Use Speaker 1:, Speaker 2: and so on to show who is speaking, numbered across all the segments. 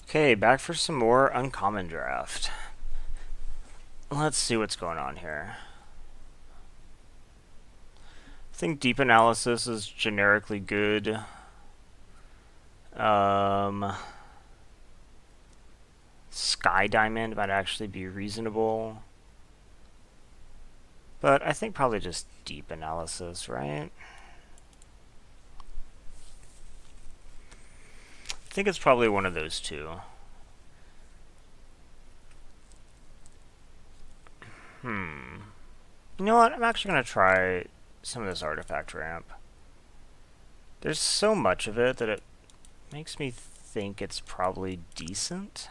Speaker 1: Okay, back for some more uncommon draft. Let's see what's going on here. I think deep analysis is generically good. Sky Diamond might actually be reasonable. But I think probably just deep analysis, right? I think it's probably one of those two. You know what? I'm actually going to try some of this artifact ramp. There's so much of it that it makes me think it's probably decent.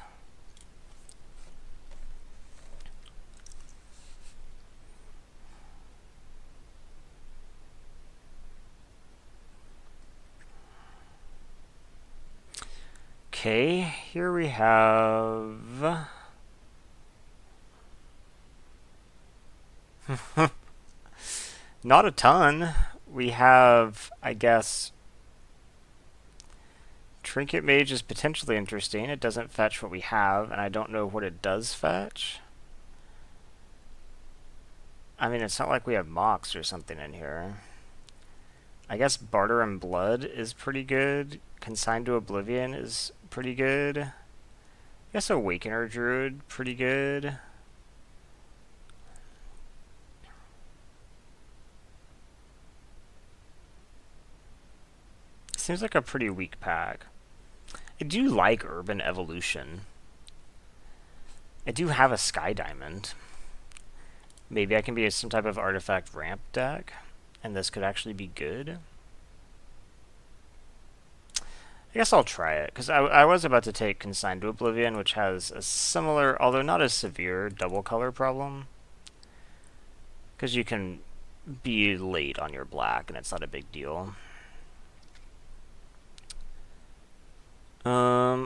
Speaker 1: Okay, here we have... Not a ton. We have, I guess... Trinket Mage is potentially interesting. It doesn't fetch what we have, and I don't know what it does fetch. I mean, it's not like we have Mox or something in here. I guess Barter and Blood is pretty good. Consigned to Oblivion is pretty good. I guess Awakener Druid, pretty good. Seems like a pretty weak pack. I do like Urban Evolution. I do have a Sky Diamond. Maybe I can be some type of artifact ramp deck, and this could actually be good. I guess I'll try it, because I was about to take Consigned to Oblivion, which has a similar, although not as severe, double color problem. Because you can be late on your black, and it's not a big deal.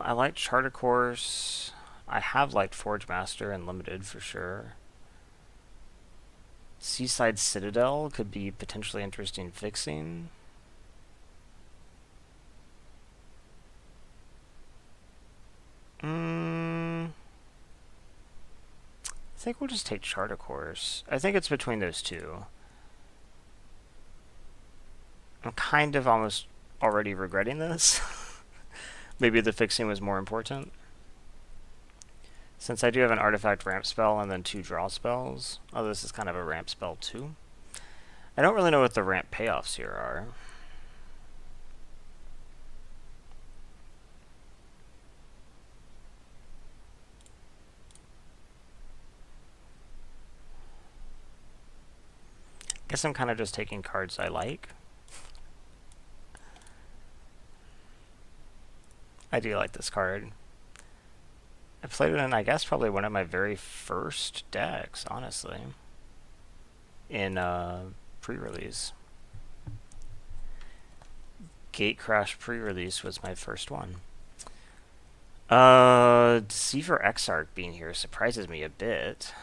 Speaker 1: I like Charter Course. I have liked Forge Master and Limited for sure. Seaside Citadel could be potentially interesting fixing. I think we'll just take Charter Course. I think it's between those two. I'm kind of almost already regretting this. Maybe the fixing was more important. Since I do have an artifact ramp spell and then 2 draw spells. Oh, this is kind of a ramp spell too. I don't really know what the ramp payoffs here are. Guess I'm kind of just taking cards I like. I do like this card. I played it in, I guess, probably one of my very first decks, honestly. In pre-release. Gatecrash pre-release was my first one. Deceiver Exarch being here surprises me a bit.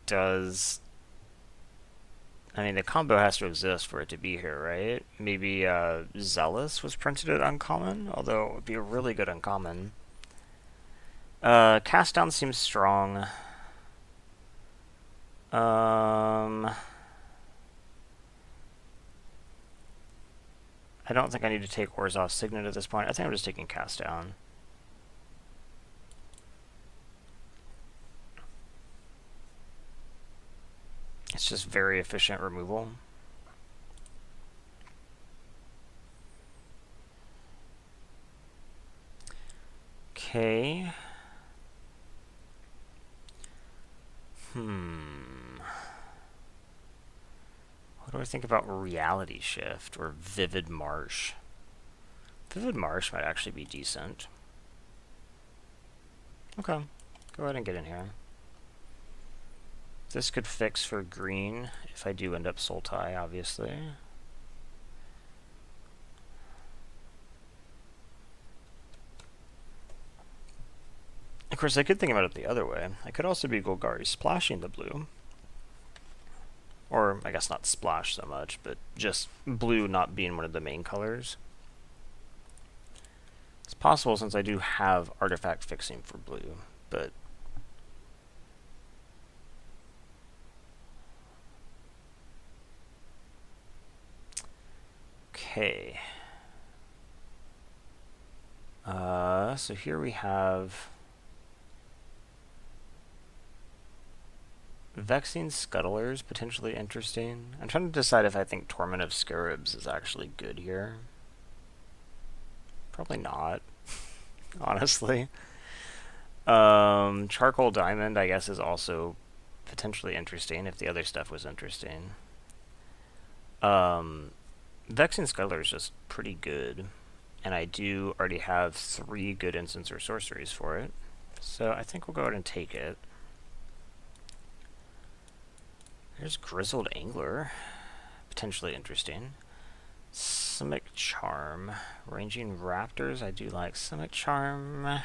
Speaker 1: I mean, the combo has to exist for it to be here, right? Maybe Zealous was printed at Uncommon, although it would be a really good Uncommon. Cast Down seems strong. I don't think I need to take Orzhov Signet at this point. I think I'm just taking Cast Down. It's just very efficient removal. Okay. What do I think about Reality Shift or Vivid Marsh? Vivid Marsh might actually be decent. Okay, go ahead and get in here. This could fix for green if I do end up Sultai, obviously. Of course, I could think about it the other way. I could also be Golgari splashing the blue. Or, I guess not splash so much, but just blue not being one of the main colors. possible since I do have artifact fixing for blue, but okay. So here we have Vexing Scuttlers, potentially interesting. I'm trying to decide if I think Torment of Scarabs is actually good here. Probably not, honestly. Charcoal Diamond, I guess, is also potentially interesting if the other stuff was interesting. Vexing Scuttler is just pretty good, and I do already have 3 good instants or sorceries for it, so I think we'll go ahead and take it. There's Grizzled Angler, potentially interesting. Simic Charm, Ranging Raptors, I do like Simic Charm.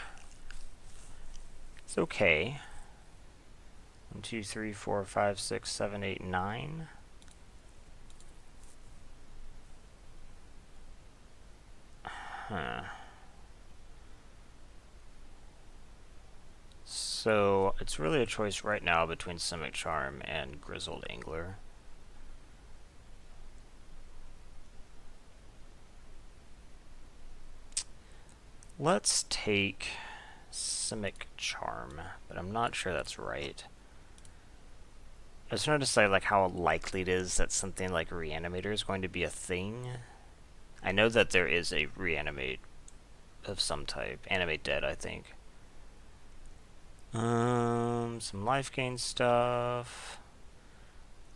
Speaker 1: It's okay. 1, 2, 3, 4, 5, 6, 7, 8, 9. Huh. So it's really a choice right now between Simic Charm and Grizzled Angler. Let's take Simic Charm, but I'm not sure that's right. I was trying to decide like how likely it is that something like Reanimator is going to be a thing. I know that there is a Reanimate of some type. Animate Dead, I think. Some life gain stuff.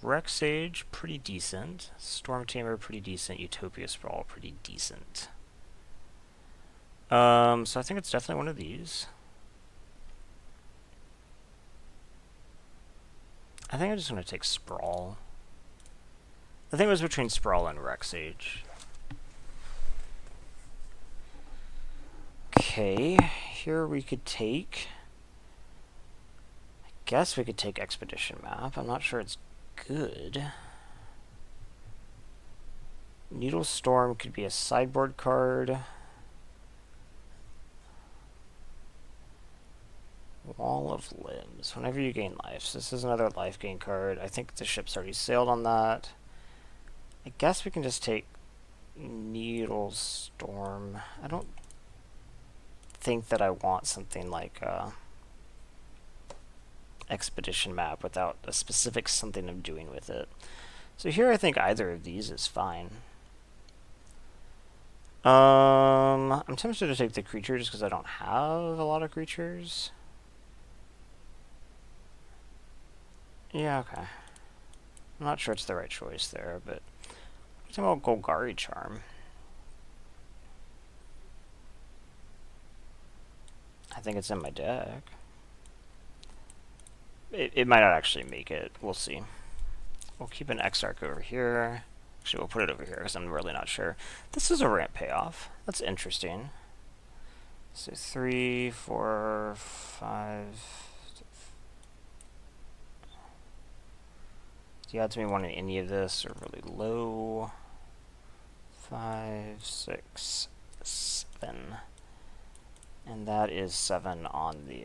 Speaker 1: Rex Sage, pretty decent. Storm Tamer, pretty decent. Utopia Sprawl, pretty decent. So I think it's definitely one of these. I think I'm just going to take Sprawl. I think it was between Sprawl and Rex Sage. Okay, here we could take... I guess we could take Expedition Map. I'm not sure it's good. Needle Storm could be a sideboard card. Wall of Limbs. Whenever you gain life. So this is another life gain card. I think the ship's already sailed on that. I guess we can just take Needle Storm. I don't think that I want something like Expedition Map without a specific something I'm doing with it. So here I think either of these is fine. I'm tempted to take the creature just because I don't have a lot of creatures. Yeah, okay. I'm not sure it's the right choice there, but I'm talking about Golgari Charm. I think it's in my deck. It might not actually make it. We'll see. We'll keep an Exarch over here. Actually, we'll put it over here because I'm really not sure. This is a ramp payoff. That's interesting. So 3, 4, 5... The odds of me wanting any of this are really low. 5, 6, 7. And that is 7 on the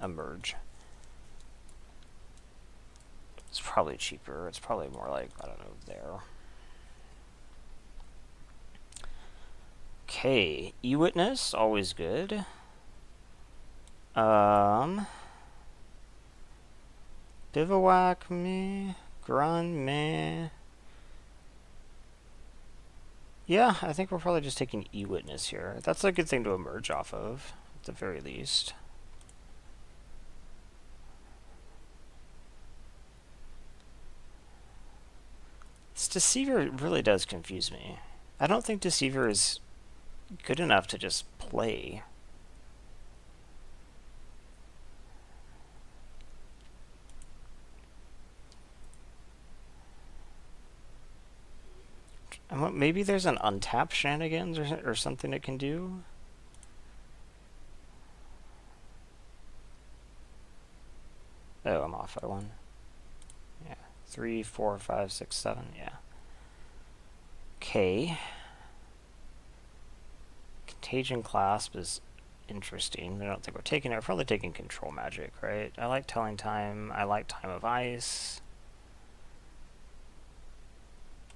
Speaker 1: Emerge. It's probably cheaper. It's probably more like, I don't know, there. Okay, E-Witness, always good. Bivouac, meh. Grun, meh. Yeah, I think we're probably just taking E-Witness here. That's a good thing to emerge off of, at the very least. This Deceiver really does confuse me. I don't think Deceiver is good enough to just play. Maybe there's an untap shenanigans or something it can do. Oh, I'm off by 1. Yeah, 3, 4, 5, 6, 7. Yeah. Okay. Contagion Clasp is interesting. I don't think we're taking it. We're probably taking Control Magic, right? I like Telling Time. I like Time of Ice.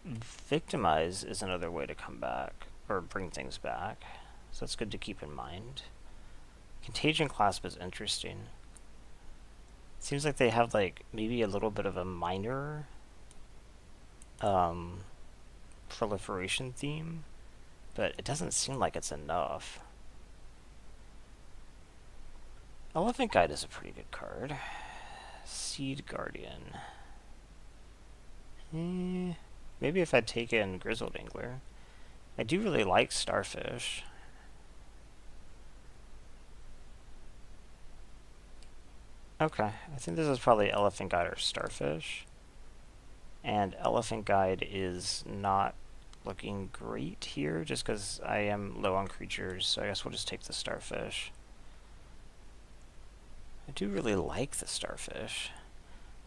Speaker 1: Victimize is another way to come back, or bring things back. So that's good to keep in mind. Contagion Clasp is interesting. Seems like they have like maybe a little bit of a minor proliferation theme, but it doesn't seem like it's enough. Elephant Guide is a pretty good card. Seed Guardian. Maybe if I'd taken Grizzled Angler. I do really like Starfish. Okay, I think this is probably Elephant Guide or Starfish. And Elephant Guide is not looking great here, just because I am low on creatures, so I guess we'll just take the Starfish. I do really like the Starfish.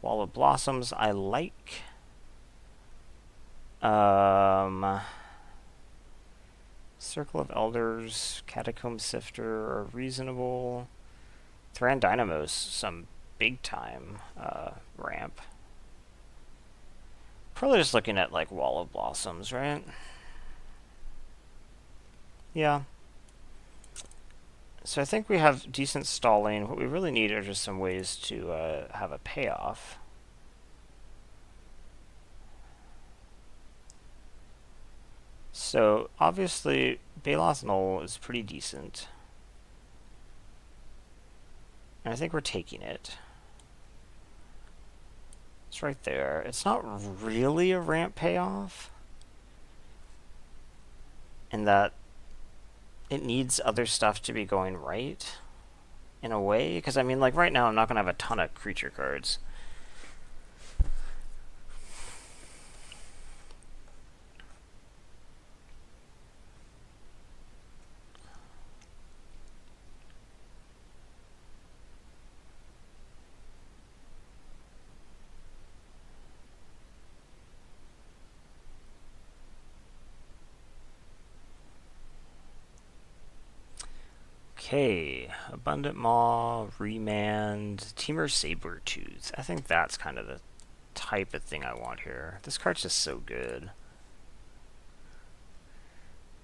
Speaker 1: Wall of Blossoms I like. Circle of Elders, Catacomb Sifter are reasonable. Thran Dynamos, some big time ramp. Probably just looking at like Wall of Blossoms, right? Yeah. So I think we have decent stalling. What we really need are just some ways to have a payoff. So obviously Balos Knoll is pretty decent. And I think we're taking it. It's right there. It's not really a ramp payoff, in that it needs other stuff to be going right, in a way. Because, I mean, like, right now I'm not going to have a ton of creature cards. Okay, Abundant Maw, Remand, Teamer Sabertooth. I think that's kind of the type of thing I want here. This card's just so good.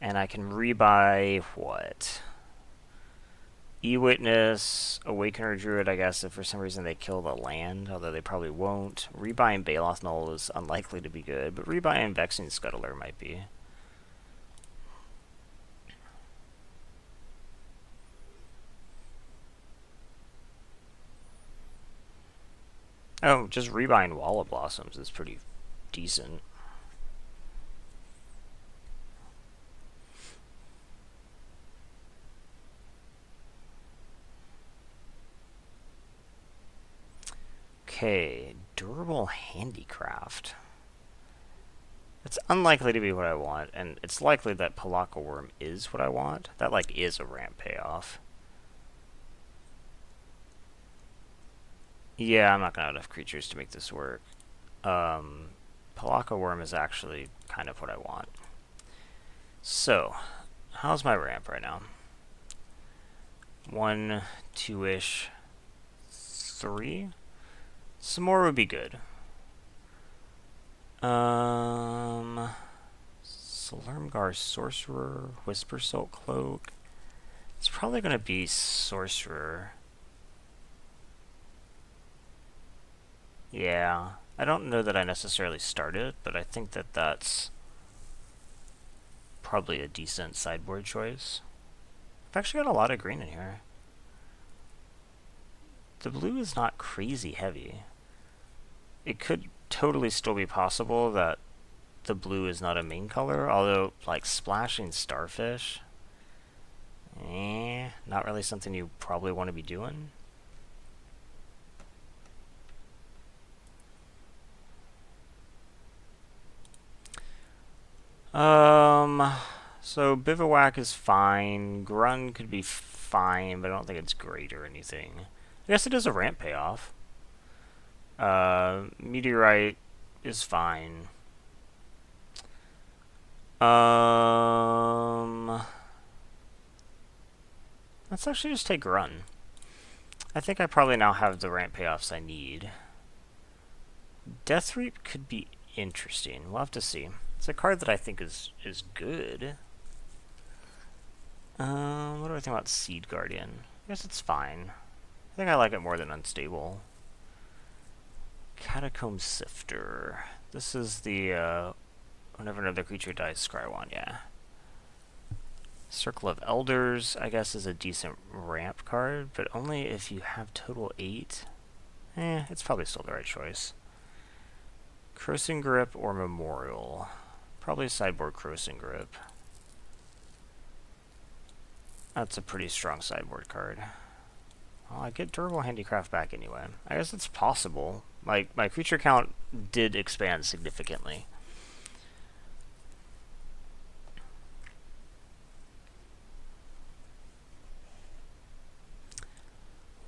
Speaker 1: And I can rebuy what? E-Witness, Awakener Druid, I guess, if for some reason they kill the land, although they probably won't. Rebuying Balos Knoll is unlikely to be good, but rebuying Vexing Scuttler might be. Oh, just rebuying Wall of Blossoms is pretty decent. Okay, Durable Handicraft. It's unlikely to be what I want, and it's likely that Palaka Worm is what I want. That, like, is a ramp payoff. Yeah, I'm not gonna have enough creatures to make this work. Palaka Worm is actually kind of what I want. So, how's my ramp right now? 1, 2-ish, 3? Some more would be good. Solermgar Sorcerer, Whisper Salt Cloak. It's probably gonna be Sorcerer. Yeah, I don't know that I necessarily started, but I think that that's probably a decent sideboard choice. I've actually got a lot of green in here. The blue is not crazy heavy. It could totally still be possible that the blue is not a main color, although, like, splashing Starfish, not really something you probably want to be doing. So Bivouac is fine. Grun could be fine, but I don't think it's great or anything. I guess it is a ramp payoff. Meteorite is fine. Let's actually just take Run. I think I probably now have the ramp payoffs I need. Death Reap could be interesting. We'll have to see. It's a card that I think is good. What do I think about Seed Guardian? I guess it's fine. I think I like it more than Unstable. Catacomb Sifter. This is the, whenever another creature dies, scry one, yeah. Circle of Elders, I guess, is a decent ramp card, but only if you have total 8. It's probably still the right choice. Crossing Grip or Memorial. Probably sideboard Crossing Grip. That's a pretty strong sideboard card. Well, I get Durable Handicraft back anyway. I guess it's possible. My creature count did expand significantly.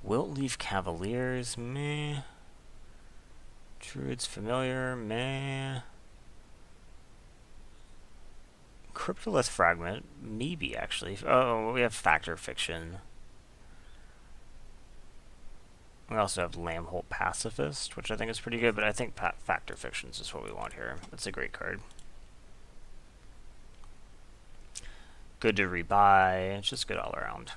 Speaker 1: Wiltleaf Cavaliers, meh. Druid's Familiar, meh. Cryptolith Fragment, maybe actually. Oh, we have Factor Fiction. We also have Lambholt Pacifist, which I think is pretty good, but I think Factor Fictions is what we want here. It's a great card. Good to rebuy, it's just good all around.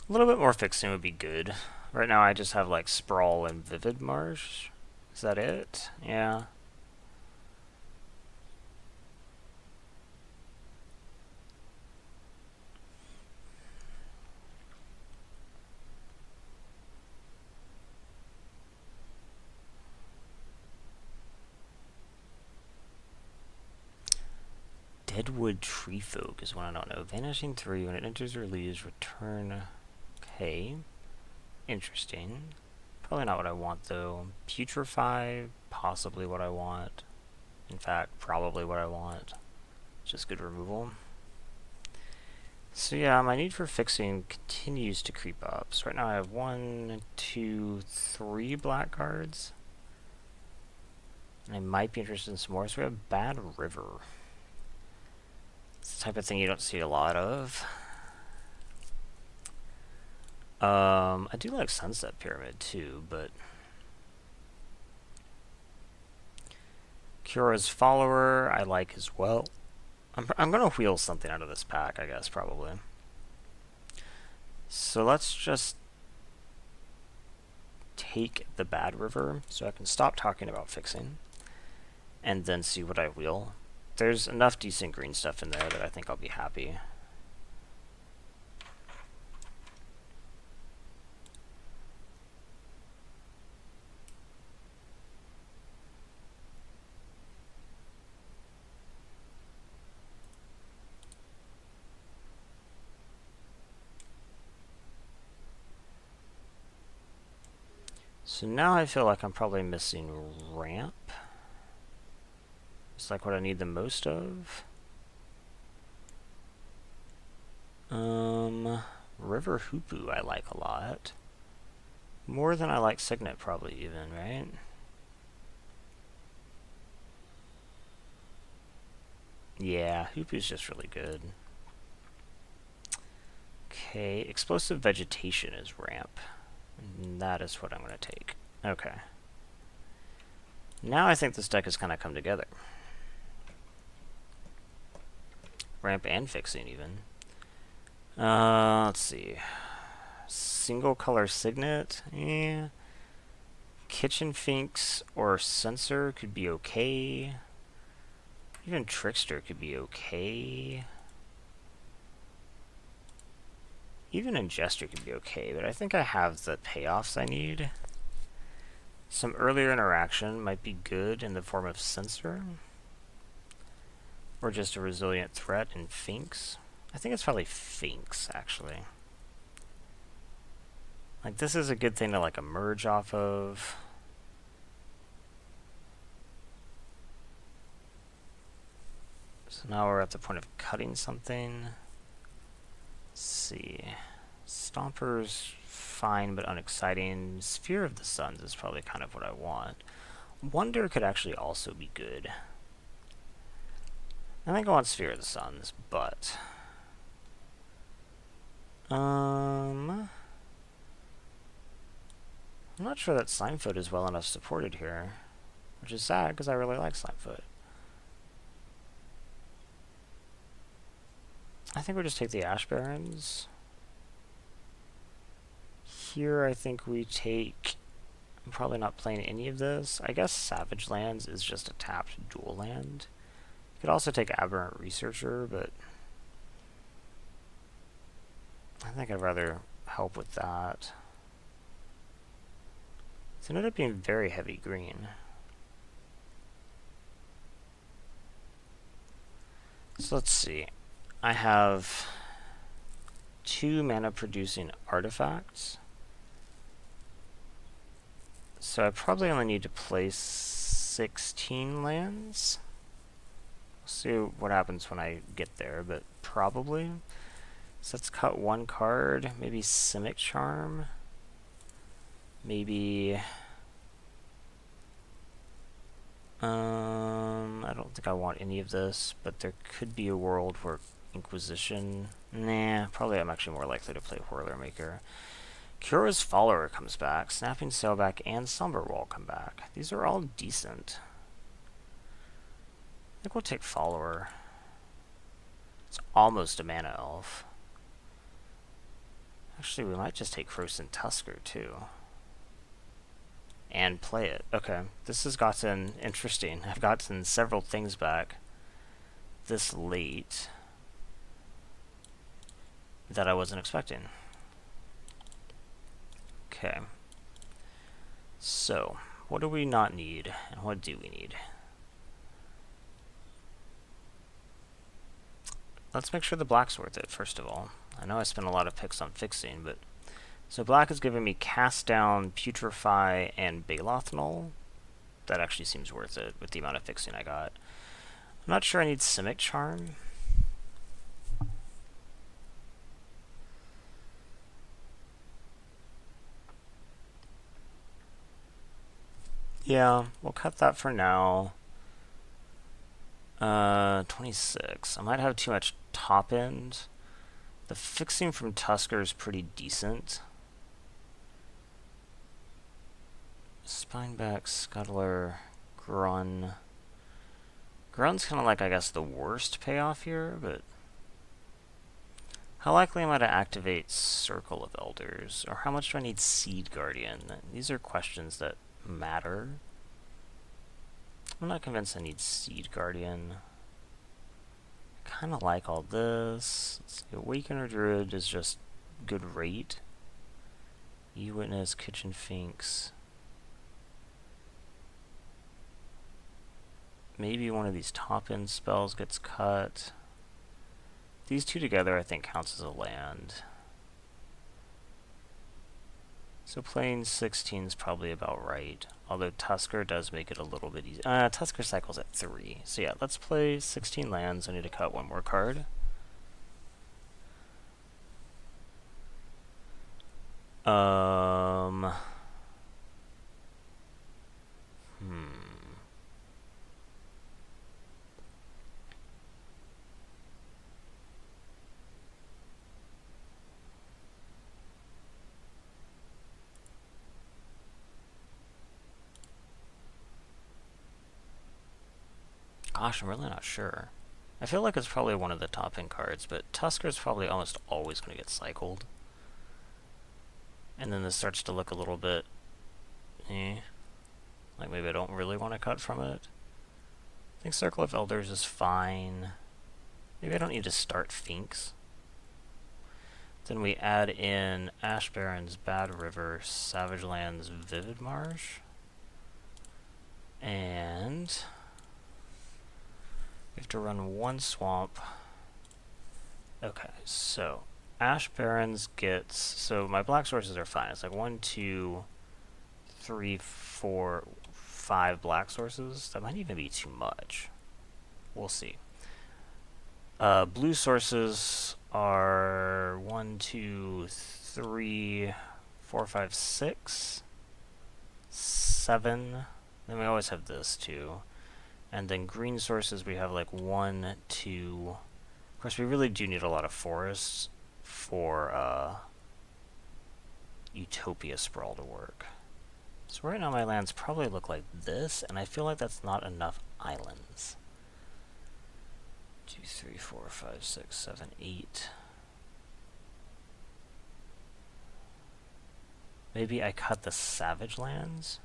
Speaker 1: A little bit more fixing would be good. Right now I just have like Sprawl and Vivid Marsh. Is that it? Yeah. Deadwood Treefolk is one I don't know. Vanishing 3, when it enters or leaves, return. Okay. Interesting. Probably not what I want, though. Putrefy, possibly what I want. In fact, probably what I want. Just good removal. So yeah, my need for fixing continues to creep up. So right now I have 1, 2, 3 black cards. And I might be interested in some more. So we have Bad River. It's the type of thing you don't see a lot of. I do like Sunset Pyramid too, but Kura's Follower I like as well. I'm gonna wheel something out of this pack, I guess, probably. So let's just take the Bad River so I can stop talking about fixing and then see what I wheel. There's enough decent green stuff in there that I think I'll be happy. So now I feel like I'm probably missing ramp. It's like what I need the most of. River Hoopu I like a lot. More than I like Signet probably even, right? Yeah, Hoopu's just really good. Okay, Explosive Vegetation is ramp. And that is what I'm going to take. Okay. Now I think this deck has kind of come together. Ramp and fixing even. Let's see. Single color Signet. Yeah. Kitchen Finks or Sensor could be okay. Even Trickster could be okay. Even Ingester could be okay, but I think I have the payoffs I need. Some earlier interaction might be good in the form of Censor. Or just a Resilient Threat in Finks. I think it's probably Finks, actually. Like, this is a good thing to, like, emerge off of. So now we're at the point of cutting something. Let's see. Stomper's fine but unexciting. Sphere of the Suns is probably kind of what I want. Wonder could actually also be good. I think I want Sphere of the Suns, but I'm not sure that Slimefoot is well enough supported here, which is sad because I really like Slimefoot. I think we just take the Ash Barrens. Here I think we take... I'm probably not playing any of this. I guess Savage Lands is just a tapped dual land. You could also take Aberrant Researcher, but I think I'd rather help with that. It ended up being very heavy green. So let's see. I have 2 mana producing artifacts. So I probably only need to place 16 lands. We'll see what happens when I get there, but probably. So let's cut 1 card, maybe Simic Charm. Maybe... I don't think I want any of this, but there could be a world where Inquisition... Nah, probably I'm actually more likely to play Whirlermaker. Kura's Follower comes back, Snapping Sailback and Somberwall come back. These are all decent. I think we'll take Follower. It's almost a mana elf. Actually, we might just take Frozen Tusker, too. And play it. Okay, this has gotten interesting. I've gotten several things back this late that I wasn't expecting. Okay. So, what do we not need, and what do we need? Let's make sure the black's worth it, first of all. I know I spent a lot of picks on fixing, but... So black is giving me Cast Down, Putrefy, and Balothnol. That actually seems worth it with the amount of fixing I got. I'm not sure I need Simic Charm. Yeah, we'll cut that for now. 26. I might have too much top end. The fixing from Tusker is pretty decent. Spineback, Scuttler, Grun. Grun's kind of like, I guess, the worst payoff here, but... How likely am I to activate Circle of Elders? Or how much do I need Seed Guardian? These are questions that matter. I'm not convinced I need Seed Guardian. I kind of like all this. Let's see, Awakener Druid is just good rate. E-Witness, Kitchen Finks. Maybe one of these top-end spells gets cut. These two together, I think, counts as a land. So playing 16 is probably about right. Although Tusker does make it a little bit easy. Tusker cycles at 3. So yeah, let's play 16 lands. I need to cut 1 more card. Gosh, I'm really not sure. I feel like it's probably one of the top end cards, but Tusker's probably almost always going to get cycled. And then this starts to look a little bit... Like maybe I don't really want to cut from it. I think Circle of Elders is fine. Maybe I don't need to start Finks. Then we add in Ash Barrens, Bad River, Savage Lands, Vivid Marsh. And... we have to run 1 swamp. Okay, so Ash Barrens gets... So my black sources are fine. It's like 1, 2, 3, 4, 5 black sources. That might even be too much. We'll see. Blue sources are 1, 2, 3, 4, 5, 6, 7. Then we always have this too. And then green sources, we have like 1, 2. Of course, we really do need a lot of forests for Utopia Sprawl to work. So right now my lands probably look like this, and I feel like that's not enough islands. 2, 3, 4, 5, 6, 7, 8. Maybe I cut the savage lands?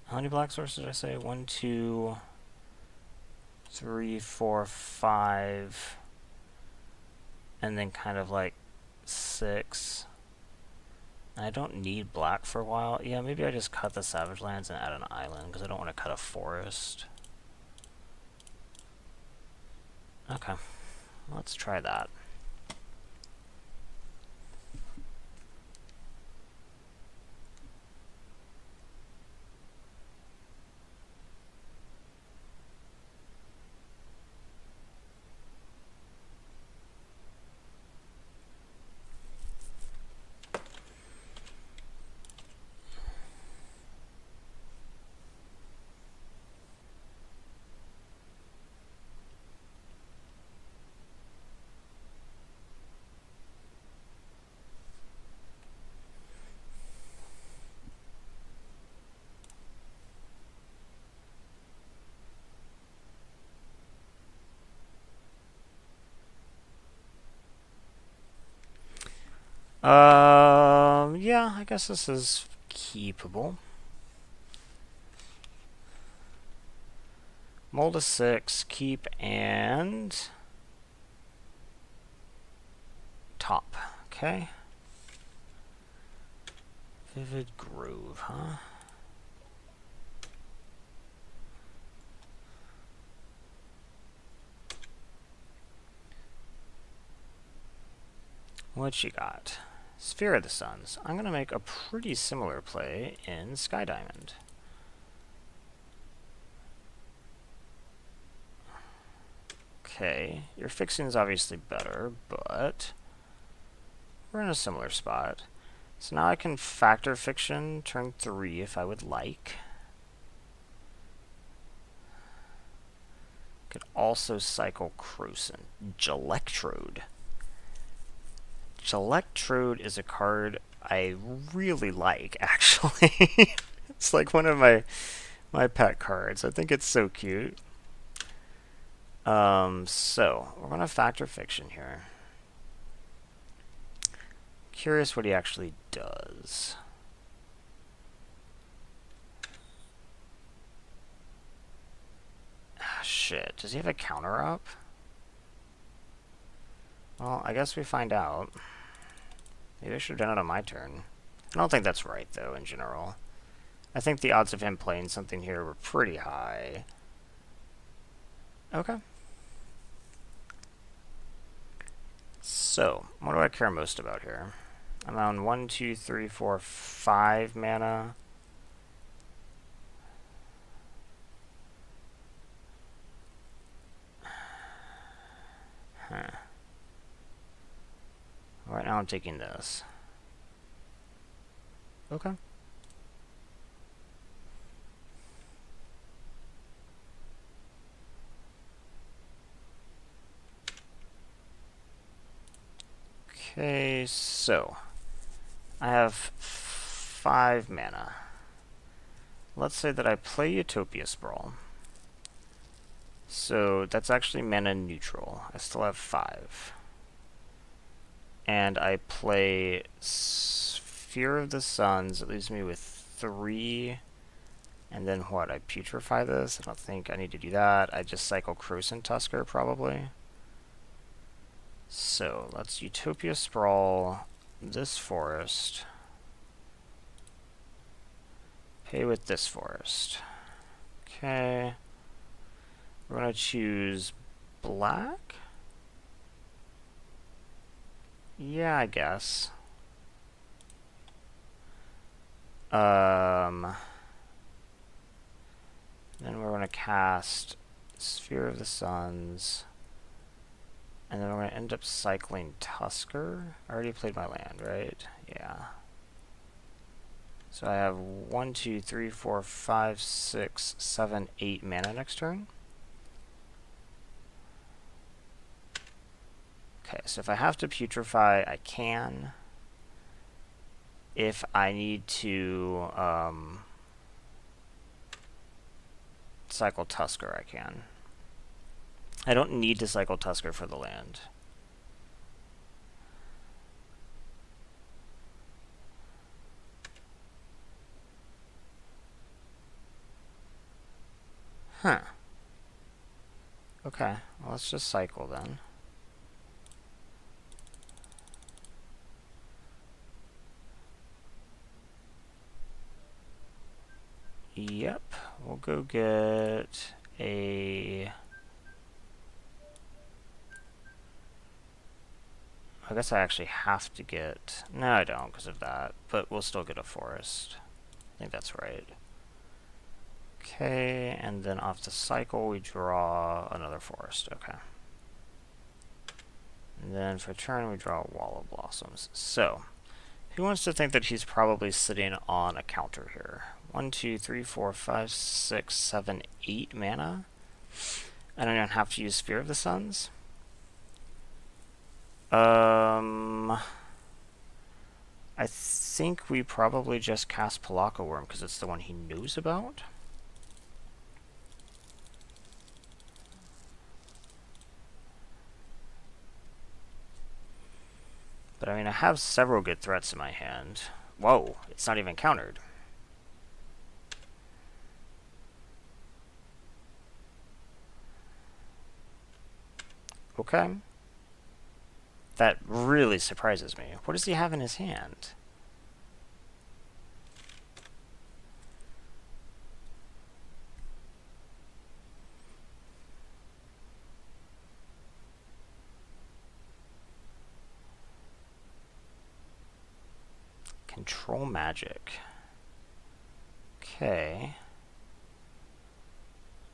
Speaker 1: How many black sources did I say? 1, 2, 3, 4, 5. And then kind of like 6. I don't need black for a while. Yeah, maybe I just cut the savage lands and add an island, because I don't want to cut a forest. Okay, let's try that. Yeah, I guess this is keepable. Mold a 6, keep, and top. Okay. Vivid Grove, huh? What you got? Sphere of the Suns. I'm going to make a pretty similar play in Sky Diamond. Okay, your fixing is obviously better, but we're in a similar spot. So now I can factor fiction, turn 3 if I would like. Could also cycle Croson. Gelectrode. Gelectrode is a card I really like, actually. It's like one of my pet cards. I think it's so cute. So we're gonna factor fiction here. Curious what he actually does. Ah, shit. Does he have a counter up? Well, I guess we find out. Maybe I should have done it on my turn. I don't think that's right, though, in general. I think the odds of him playing something here were pretty high. Okay. So, what do I care most about here? I'm on 1, 2, 3, 4, 5 mana. Huh. Right now I'm taking this. Okay. Okay, so I have 5 mana. Let's say that I play Utopia Sprawl. So that's actually mana neutral. I still have 5. And I play Sphere of the Suns. It leaves me with 3. And then what? I putrefy this? I don't think I need to do that. I just cycle Croson Tusker, probably. So, let's Utopia Sprawl this forest. Pay with this forest. Okay. We're going to choose black? Yeah, I guess. Then we're going to cast Sphere of the Suns. And then I'm going to end up cycling Tusker. I already played my land, right? Yeah. So I have 1, 2, 3, 4, 5, 6, 7, 8 mana next turn. Okay, so if I have to putrefy, I can. If I need to cycle Tusker, I can. I don't need to cycle Tusker for the land. Huh. Okay, well, let's just cycle then. Yep, we'll go get a... I guess I actually have to get... No, I don't because of that, but we'll still get a forest. I think that's right. Okay, and then off the cycle we draw another forest. Okay. And then for turn we draw a Wall of Blossoms. So, who wants to think that he's probably sitting on a counter here? 1, 2, 3, 4, 5, 6, 7, 8 mana. I don't even have to use Sphere of the Suns. I think we probably just cast Palaka Worm because it's the one he knows about. But I mean, I have several good threats in my hand. Whoa, it's not even countered. Okay. That really surprises me. What does he have in his hand? Control magic. Okay.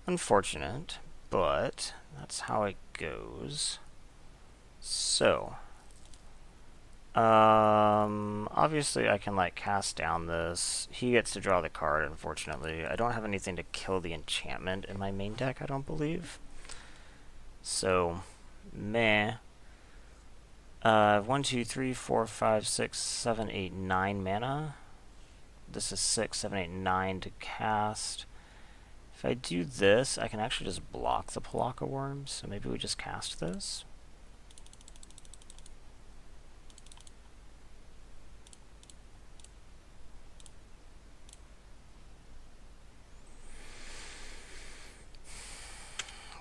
Speaker 1: Unfortunate, but that's how it goes. So, obviously I can like cast down this. He gets to draw the card, unfortunately. I don't have anything to kill the enchantment in my main deck, I don't believe. So, meh. 1, 2, 3, 4, 5, 6, 7, 8, 9 mana. This is 6, 7, 8, 9 to cast. If I do this, I can actually just block the Palaka Worm, so maybe we just cast this.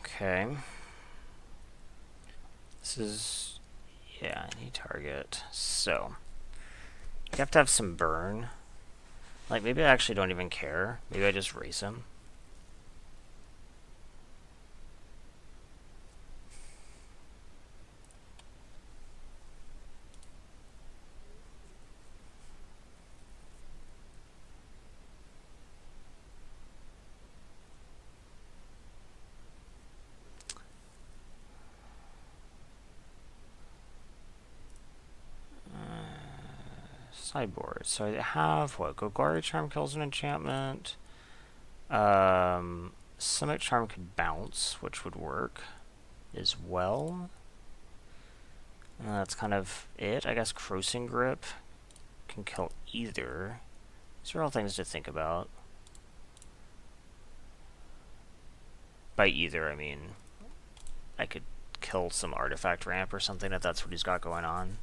Speaker 1: Okay. This is... yeah, any target. So, you have to have some burn. Like, maybe I actually don't even care. Maybe I just race him. Sideboard. So I have, what, Golgari Charm kills an enchantment. Summit Charm could bounce, which would work as well. That's kind of it. I guess Crossing Grip can kill either. These are all things to think about. By either, I mean, I could kill some artifact ramp or something if that's what he's got going on.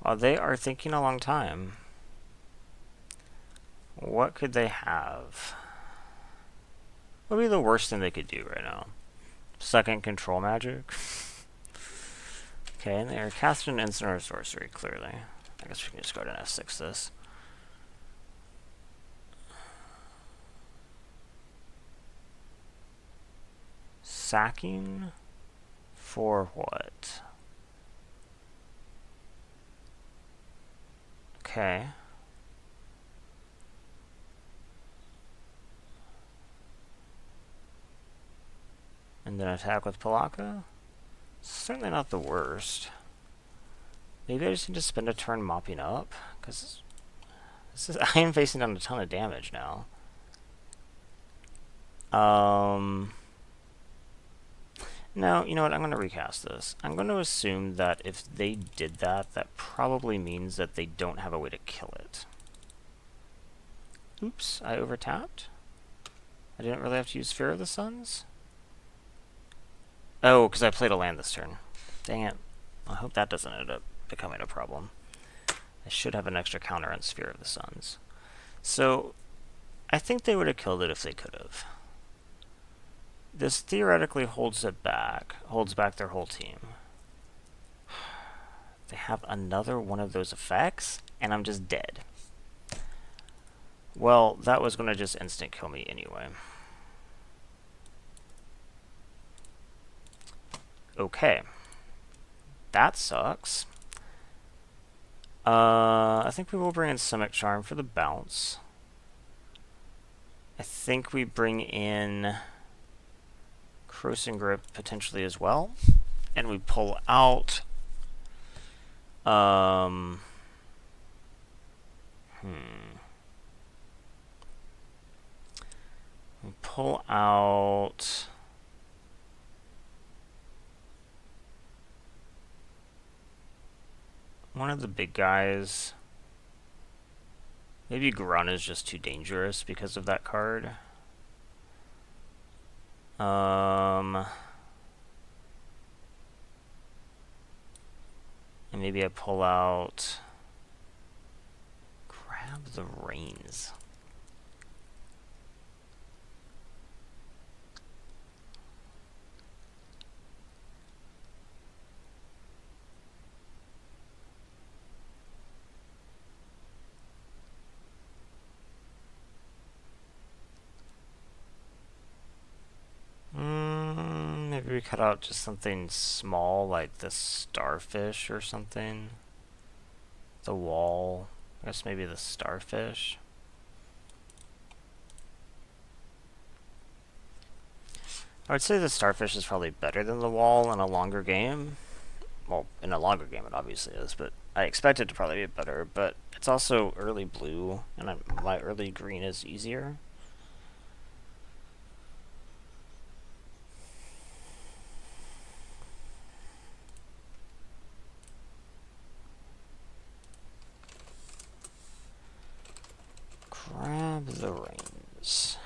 Speaker 1: Well, they are thinking a long time. What could they have? What would be the worst thing they could do right now? Second control magic. Okay, and they're cast an instant or sorcery, clearly. I guess we can just go ahead and F6 this. Sacking for what? Okay. And then attack with Palaka? Certainly not the worst. Maybe I just need to spend a turn mopping up, because I am facing down a ton of damage now. No, you know what? I'm going to recast this. I'm going to assume that if they did that, that probably means that they don't have a way to kill it. Oops, I overtapped. I didn't really have to use Fear of the Suns. Oh, because I played a land this turn. Dang it. I hope that doesn't end up becoming a problem. I should have an extra counter on Sphere of the Suns. So, I think they would have killed it if they could have. This theoretically holds back their whole team. They have another one of those effects, and I'm just dead. Well, that was going to just instant kill me anyway. Okay. That sucks. I think we will bring in Simic Charm for the bounce. I think we bring in Crossing Grip potentially as well. And we pull out... We pull out... one of the big guys. Maybe Grunt is just too dangerous because of that card. And maybe I pull out... grab the reins. Maybe we cut out just something small like the starfish or something. The wall. I guess maybe the starfish. I would say the starfish is probably better than the wall in a longer game. Well, in a longer game it obviously is, but I expect it to probably be better. But it's also early blue, and my early green is easier. Grab the reins.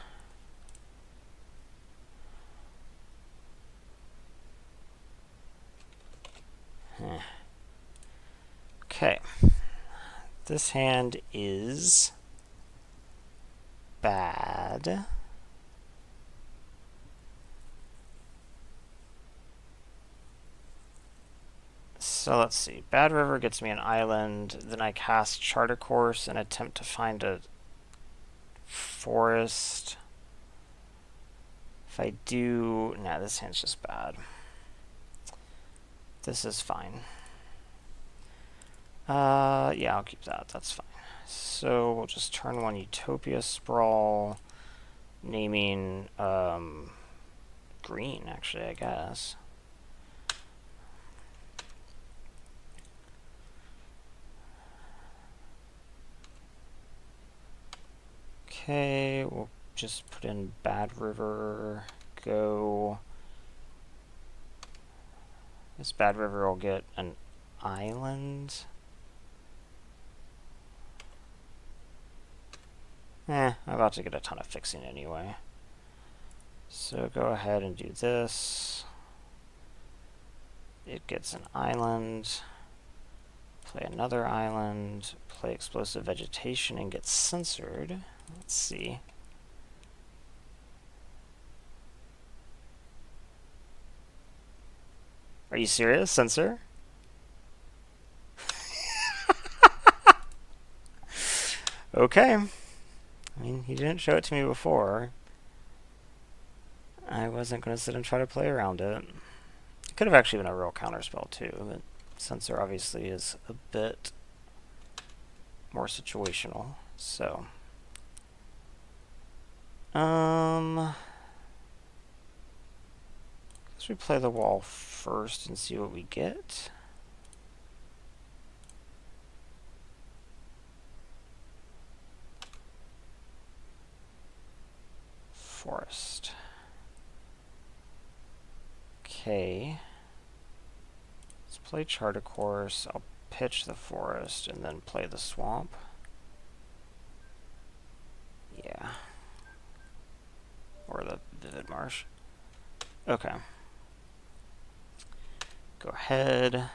Speaker 1: Okay. This hand is bad. So let's see. Bad River gets me an island. Then I cast Charter Course and attempt to find a forest. If I do... nah, this hand's just bad. This is fine. Yeah, I'll keep that. That's fine. So we'll just turn one Utopia Sprawl, naming green, actually, I guess. Okay, we'll just put in Bad River, go. This Bad River will get an island. I'm about to get a ton of fixing anyway. So go ahead and do this. It gets an island. Play another island. Play Explosive Vegetation and get censored. Let's see. Are you serious, censor? Okay. I mean, he didn't show it to me before. I wasn't going to sit and try to play around it. It could have actually been a real counterspell too, but censor obviously is a bit more situational. So, guess we play the wall first and see what we get. Forest. Okay. Let's play chart a course. I'll pitch the forest and then play the swamp. Yeah. Or the vivid marsh. Okay. Go ahead.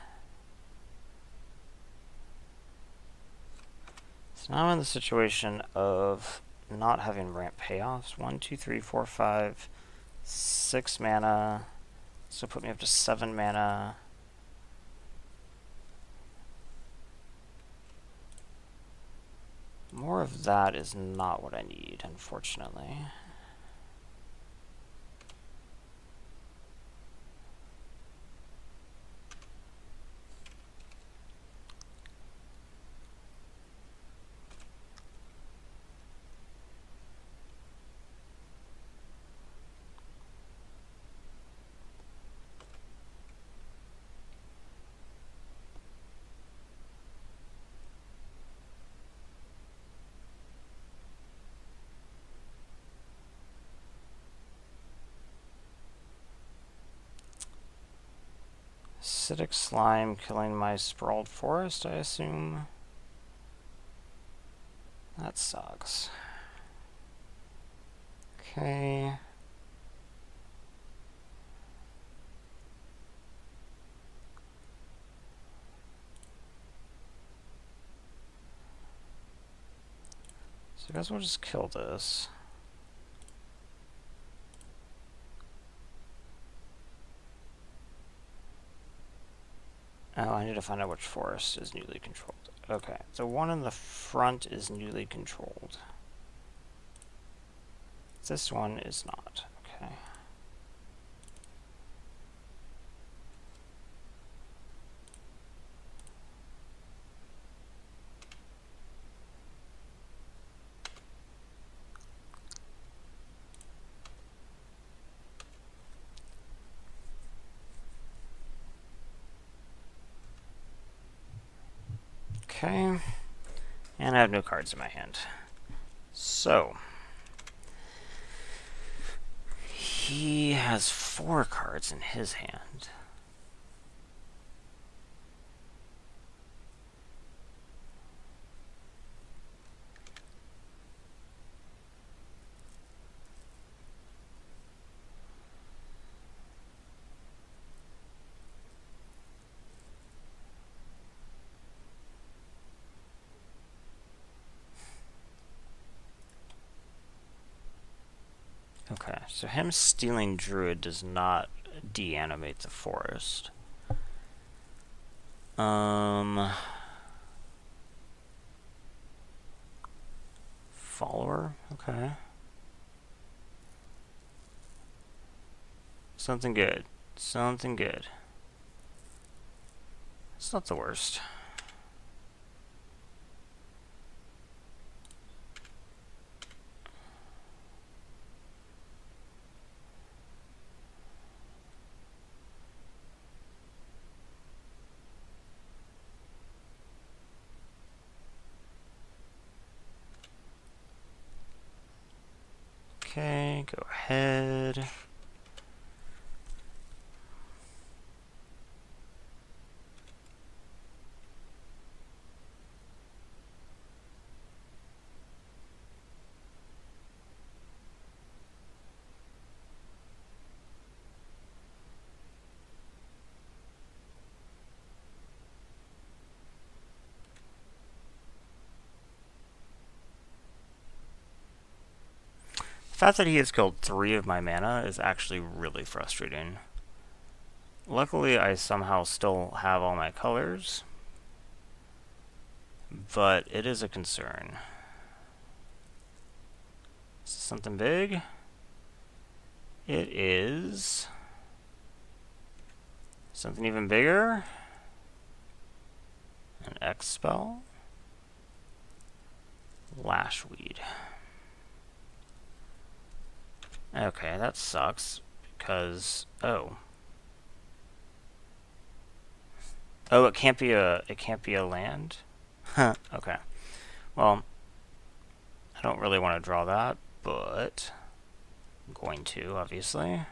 Speaker 1: So now I'm in the situation of not having ramp payoffs. 1, 2, 3, 4, 5, 6 mana. So put me up to 7 mana. More of that is not what I need, unfortunately. Acidic slime killing my sprawled forest, I assume. That sucks. Okay. So I guess we'll just kill this. Oh, I need to find out which forest is newly controlled. Okay, the one in the front is newly controlled. This one is not. Okay. Okay. And I have no cards in my hand. So, he has 4 cards in his hand. Okay, so him stealing Druid does not deanimate the forest. Follower, okay. Something good. Something good. It's not the worst. Okay, go ahead. The fact that he has killed 3 of my mana is actually really frustrating. Luckily, I somehow still have all my colors, but it is a concern. Is this something big? It is something even bigger. An X spell. Lashweed. Okay, that sucks because oh, it can't be a land. Huh. Okay. Well, I don't really want to draw that, but I'm going to, obviously.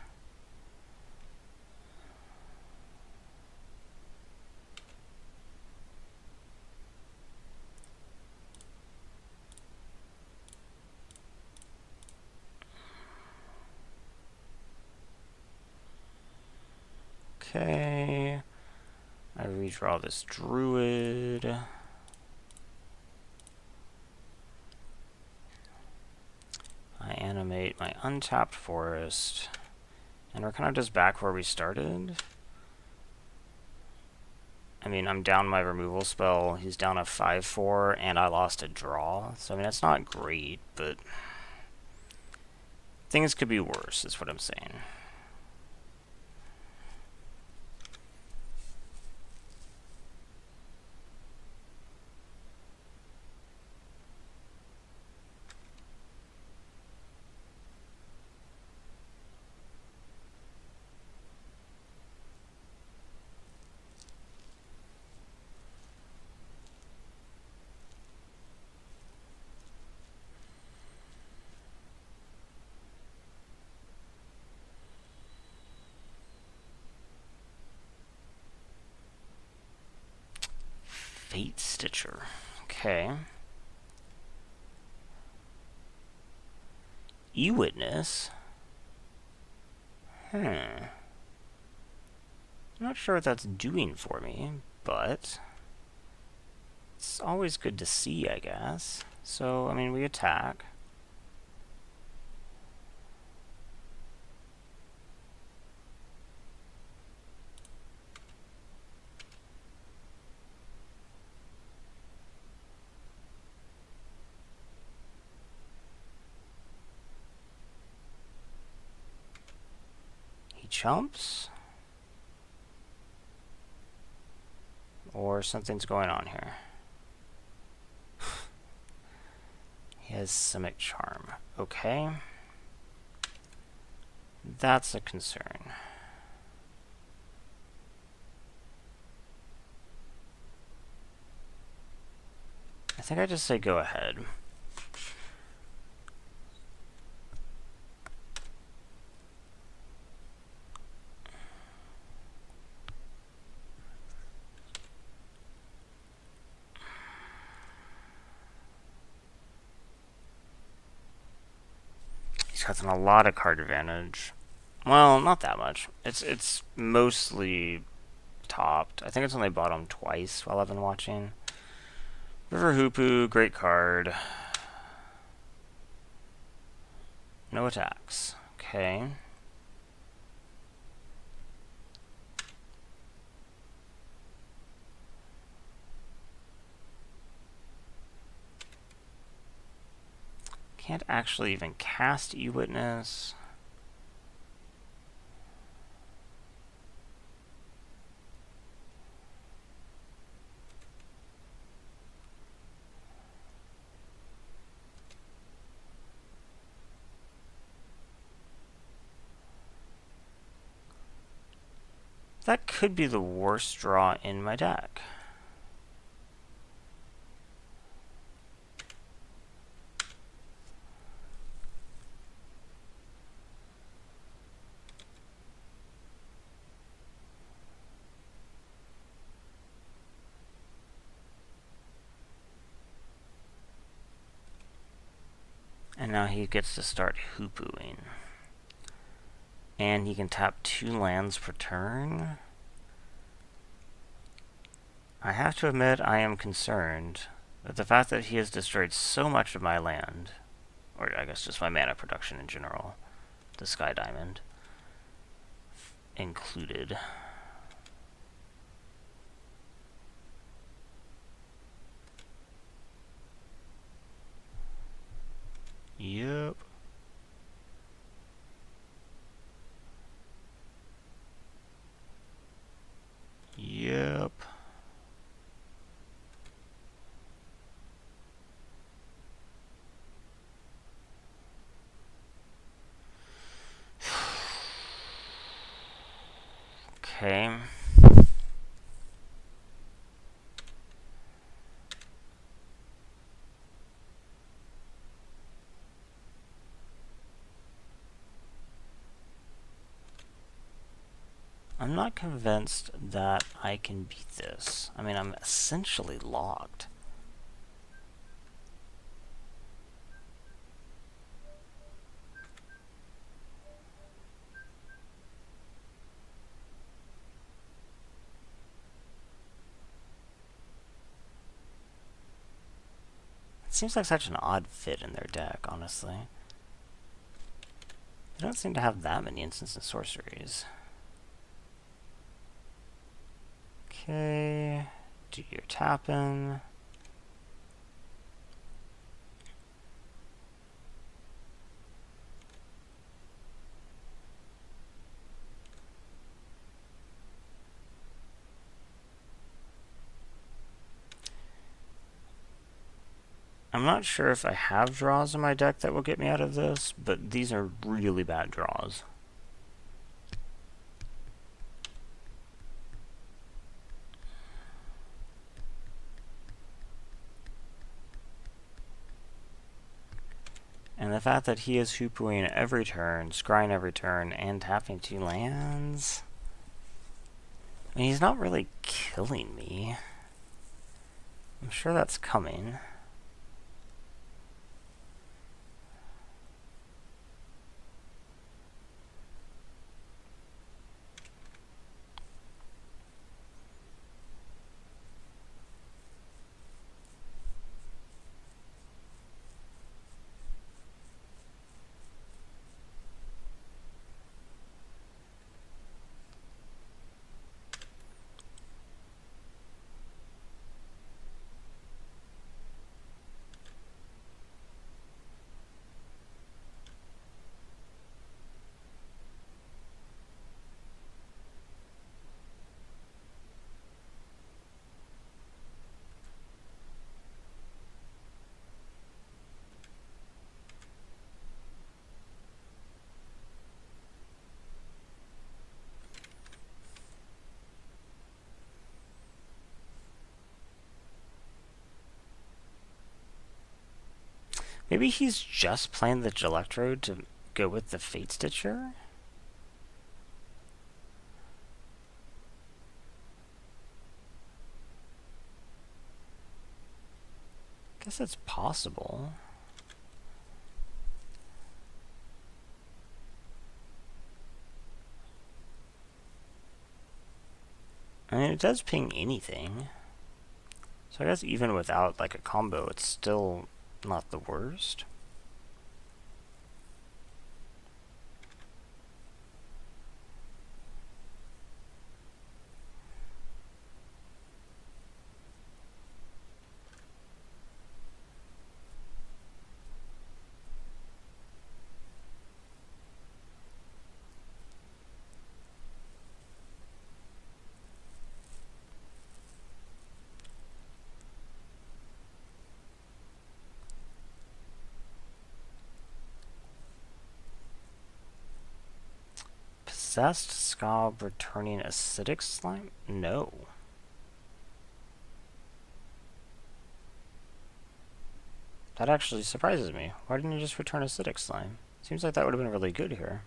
Speaker 1: Okay. I redraw this druid. I animate my untapped forest. And we're kind of just back where we started. I mean, I'm down my removal spell. He's down a 5/4, and I lost a draw. So, I mean, that's not great, but things could be worse, is what I'm saying. Fate Stitcher. Okay. E-Witness? I'm not sure what that's doing for me, but it's always good to see, I guess. So, I mean, we attack. He chumps. Or something's going on here. He has Simic Charm. Okay. That's a concern. I think I just say go ahead. He's gotten a lot of card advantage. Well, not that much. It's mostly topped. I think it's only bottomed twice while I've been watching. River Hoopu, great card. No attacks. Okay. Can't actually even cast E-Witness. That could be the worst draw in my deck. And now he gets to start hoopooing. And he can tap 2 lands per turn. I have to admit I am concerned that the fact that he has destroyed so much of my land, or I guess just my mana production in general, the Sky Diamond included, Okay. I'm not convinced that I can beat this. I mean, I'm essentially locked. It seems like such an odd fit in their deck, honestly. They don't seem to have that many instants and sorceries. Okay, do your tapping. I'm not sure if I have draws in my deck that will get me out of this, but these are really bad draws. And the fact that he is hoopoing every turn, scrying every turn, and tapping 2 lands... I mean, he's not really killing me. I'm sure that's coming. Maybe he's just playing the Gelectrode to go with the Fate Stitcher? Guess it's possible. I mean, it does ping anything. So I guess even without, like, a combo, it's still not the worst. Possessed Scob returning acidic slime? No. That actually surprises me. Why didn't you just return acidic slime? Seems like that would have been really good here.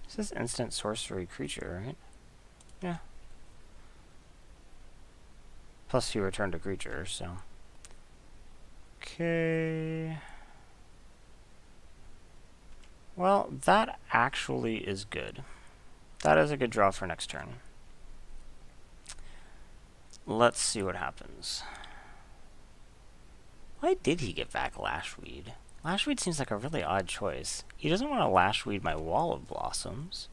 Speaker 1: This is instant sorcery creature, right? Yeah. Plus he returned a creature, so... Okay... Well, that actually is good. That is a good draw for next turn. Let's see what happens. Why did he get back Lashweed? Lashweed seems like a really odd choice. He doesn't want to Lashweed my Wall of Blossoms.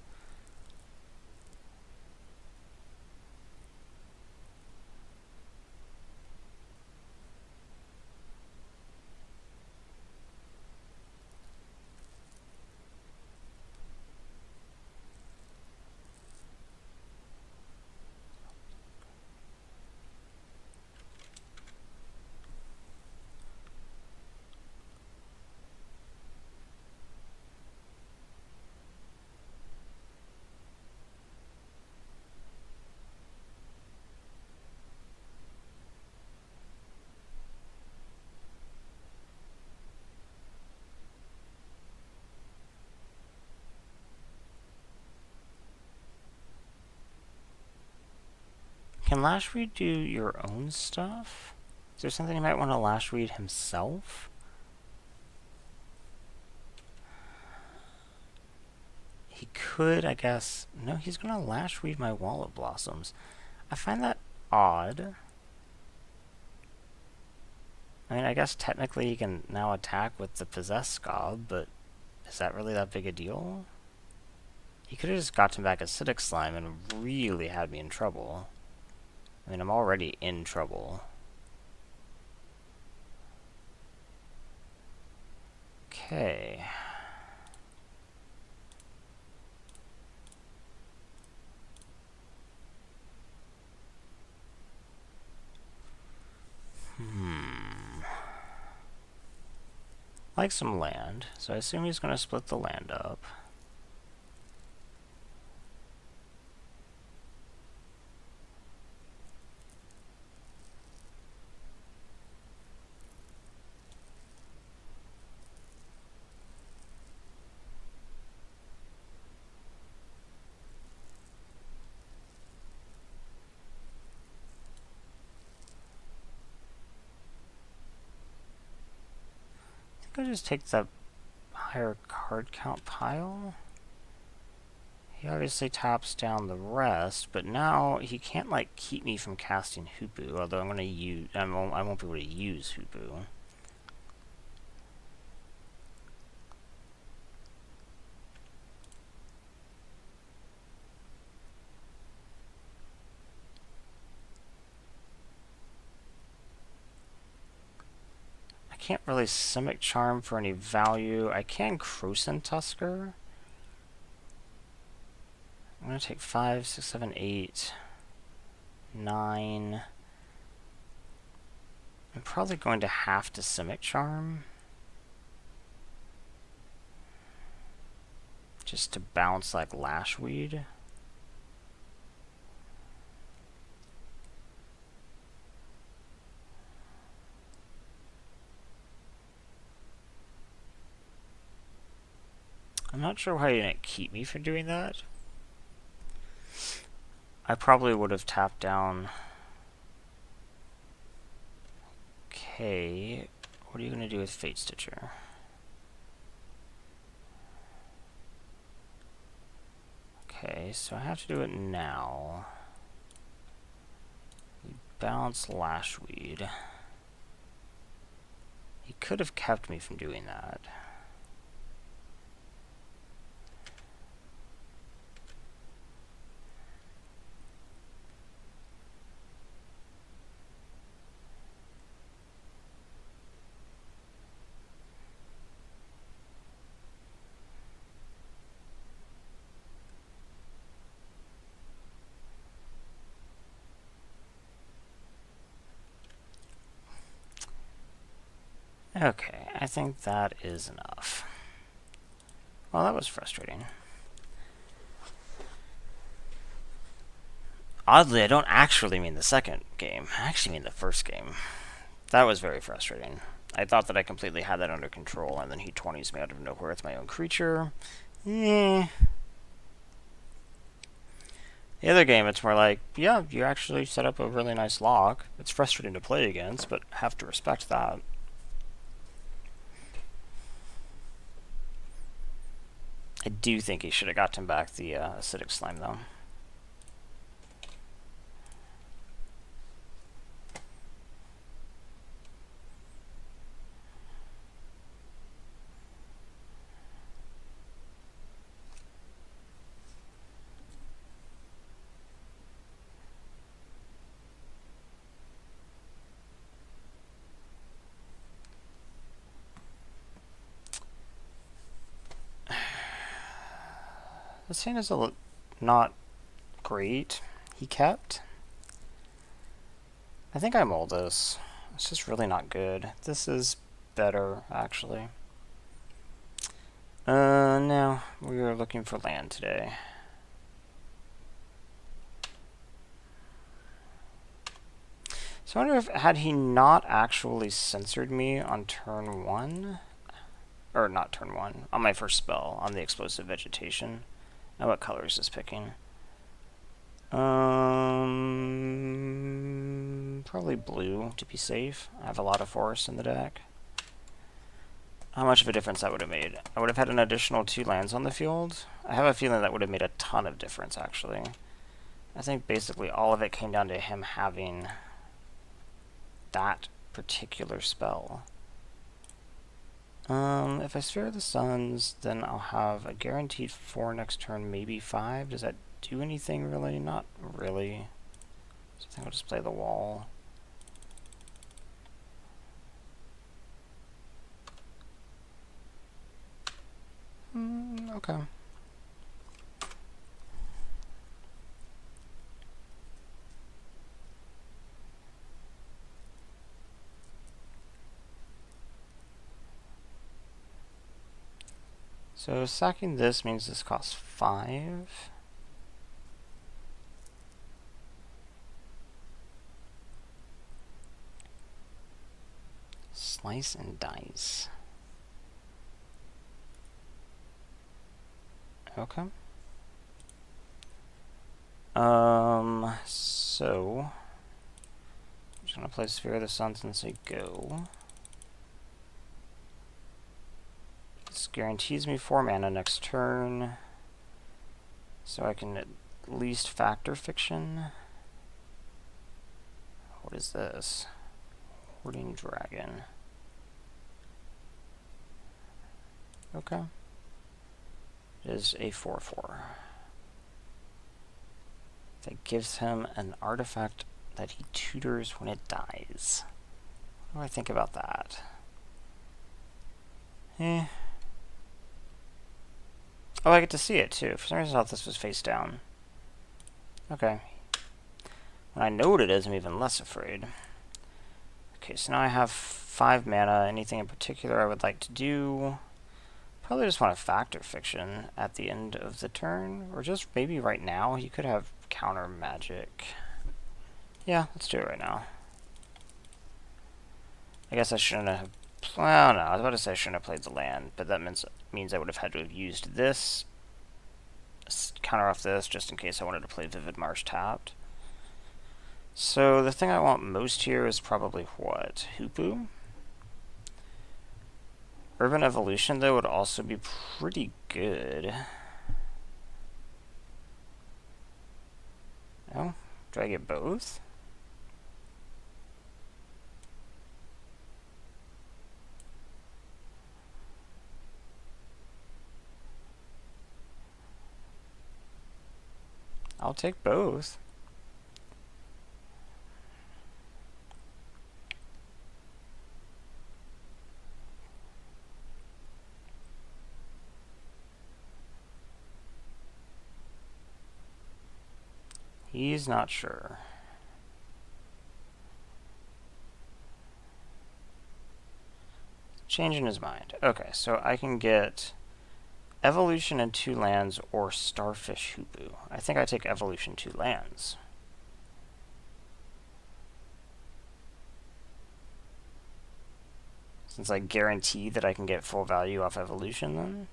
Speaker 1: Can Lashweed do your own stuff? Is there something he might want to Lashweed himself? He could, I guess. No, he's going to Lashweed my Wallet Blossoms. I find that odd. I mean, I guess technically he can now attack with the Possessed Scob, but is that really that big a deal? He could have just gotten back Acidic Slime and really had me in trouble. I mean, I'm already in trouble. Okay. Like some land, so I assume he's going to split the land up. I think I'll just take the higher card count pile. He obviously taps down the rest, but now he can't like keep me from casting Hoopu, although I'm gonna use I won't be able to use Hoopu. Can't really Simic Charm for any value. I can Croson Tusker. I'm going to take 5, 6, 7, 8, 9. I'm probably going to have to Simic Charm. Just to bounce like Lashweed. I'm not sure why you didn't keep me from doing that. I probably would have tapped down. Okay, what are you going to do with Fate Stitcher? Okay, so I have to do it now. You bounce Lashweed. He could have kept me from doing that. Okay, I think that is enough. Well, that was frustrating. Oddly, I don't actually mean the second game. I actually mean the first game. That was very frustrating. I thought that I completely had that under control, and then he 20s me out of nowhere with my own creature. The other game, it's more like, yeah, you actually set up a really nice lock. It's frustrating to play against, but have to respect that. I do think he should have gotten back the Acidic Slime, though. This hand is not great. He kept. I think I mold this. It's just really not good. This is better, actually. No. We were looking for land today. So I wonder if, had he not actually censored me on turn 1, or not turn 1, on my first spell, on the Explosive Vegetation. Now what color is this picking? Probably blue to be safe. I have a lot of forest in the deck. How much of a difference that would have made? I would have had an additional 2 lands on the field. I have a feeling that would have made a ton of difference, actually. I think basically all of it came down to him having that particular spell. If I Sphere of the Suns, then I'll have a guaranteed 4 next turn, maybe 5. Does that do anything, really? Not really. So I think I'll just play the wall. Okay. So sacking this means this costs 5. Slice and dice. Okay. So I'm just gonna play Sphere of the Suns and say go. This guarantees me 4 mana next turn, so I can at least factor Fiction. What is this? Hoarding Dragon. Okay. It is a 4/4. That gives him an artifact that he tutors when it dies. What do I think about that? Oh, I get to see it too. For some reason I thought this was face down. Okay. When I know what it is, I'm even less afraid. Okay, so now I have 5 mana. Anything in particular I would like to do? Probably just want to factor Fiction at the end of the turn, or just maybe right now. He could have counter magic. Yeah, let's do it right now. I guess I shouldn't have. Well, no, I was about to say I shouldn't have played the land, but that means I would have had to have used this, counter off this, just in case I wanted to play Vivid Marsh tapped. So the thing I want most here is probably what? Hoopu? Urban Evolution, though, would also be pretty good. Oh, do I get both? I'll take both. He's not sure. Changing his mind. Okay, so I can get Evolution and 2 lands or Starfish Hoopu. I think I take Evolution 2 lands. Since I guarantee that I can get full value off Evolution then.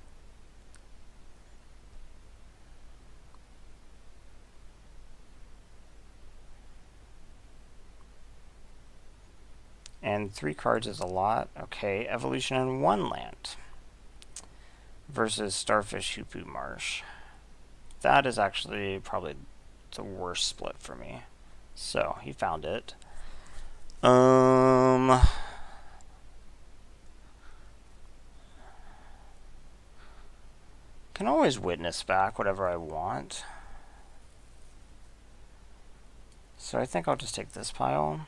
Speaker 1: And 3 cards is a lot. Okay, Evolution and 1 land. Versus Starfish Hoopu Marsh. That is actually probably the worst split for me. So, he found it. Can always witness back whatever I want. So I think I'll just take this pile.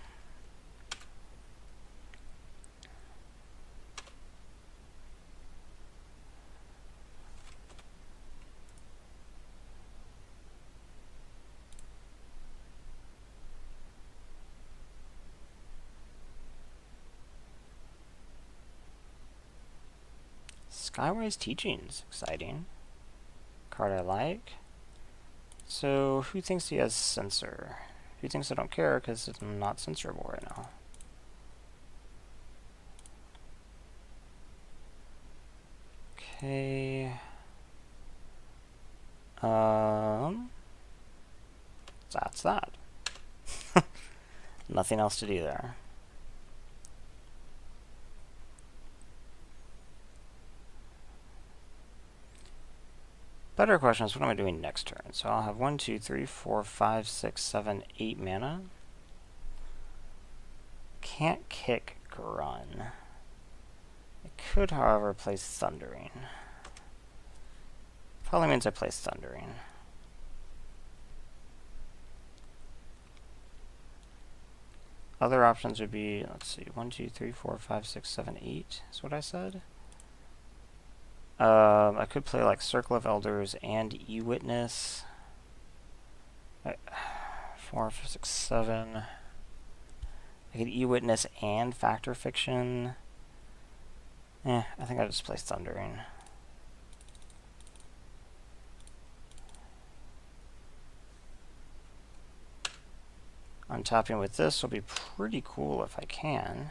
Speaker 1: Skywise Teachings, exciting. Card I like. So, who thinks he has Censor? Who thinks I don't care because it's not censorable right now? Okay. That's that. Nothing else to do there. Better question is, what am I doing next turn? So I'll have 1, 2, 3, 4, 5, 6, 7, 8 mana. Can't kick Grun. I could, however, play Thundering. Probably means I play Thundering. Other options would be, let's see, 1, 2, 3, 4, 5, 6, 7, 8 is what I said. I could play like Circle of Elders and E-Witness. 4, 5, 6, 7. I could E-Witness and Factor Fiction. I think I'll just play Thundering. Untapping with this will be pretty cool if I can.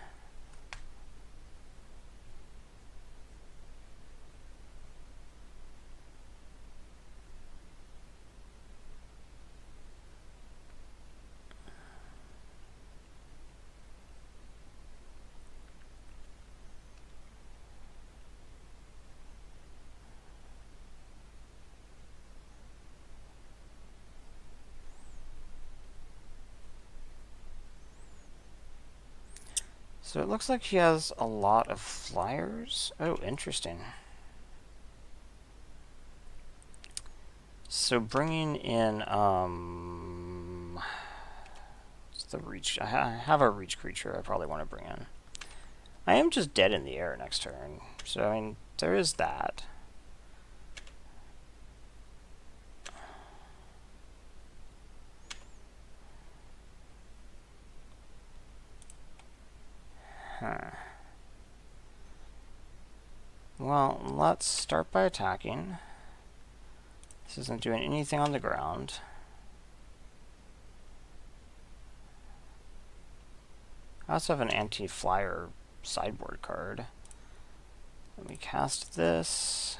Speaker 1: So it looks like he has a lot of flyers. Oh, interesting. So bringing in, what's the reach? I have a reach creature I probably want to bring in. I am just dead in the air next turn. So, I mean, there is that. Well, let's start by attacking. This isn't doing anything on the ground. I also have an anti-flyer sideboard card. Let me cast this.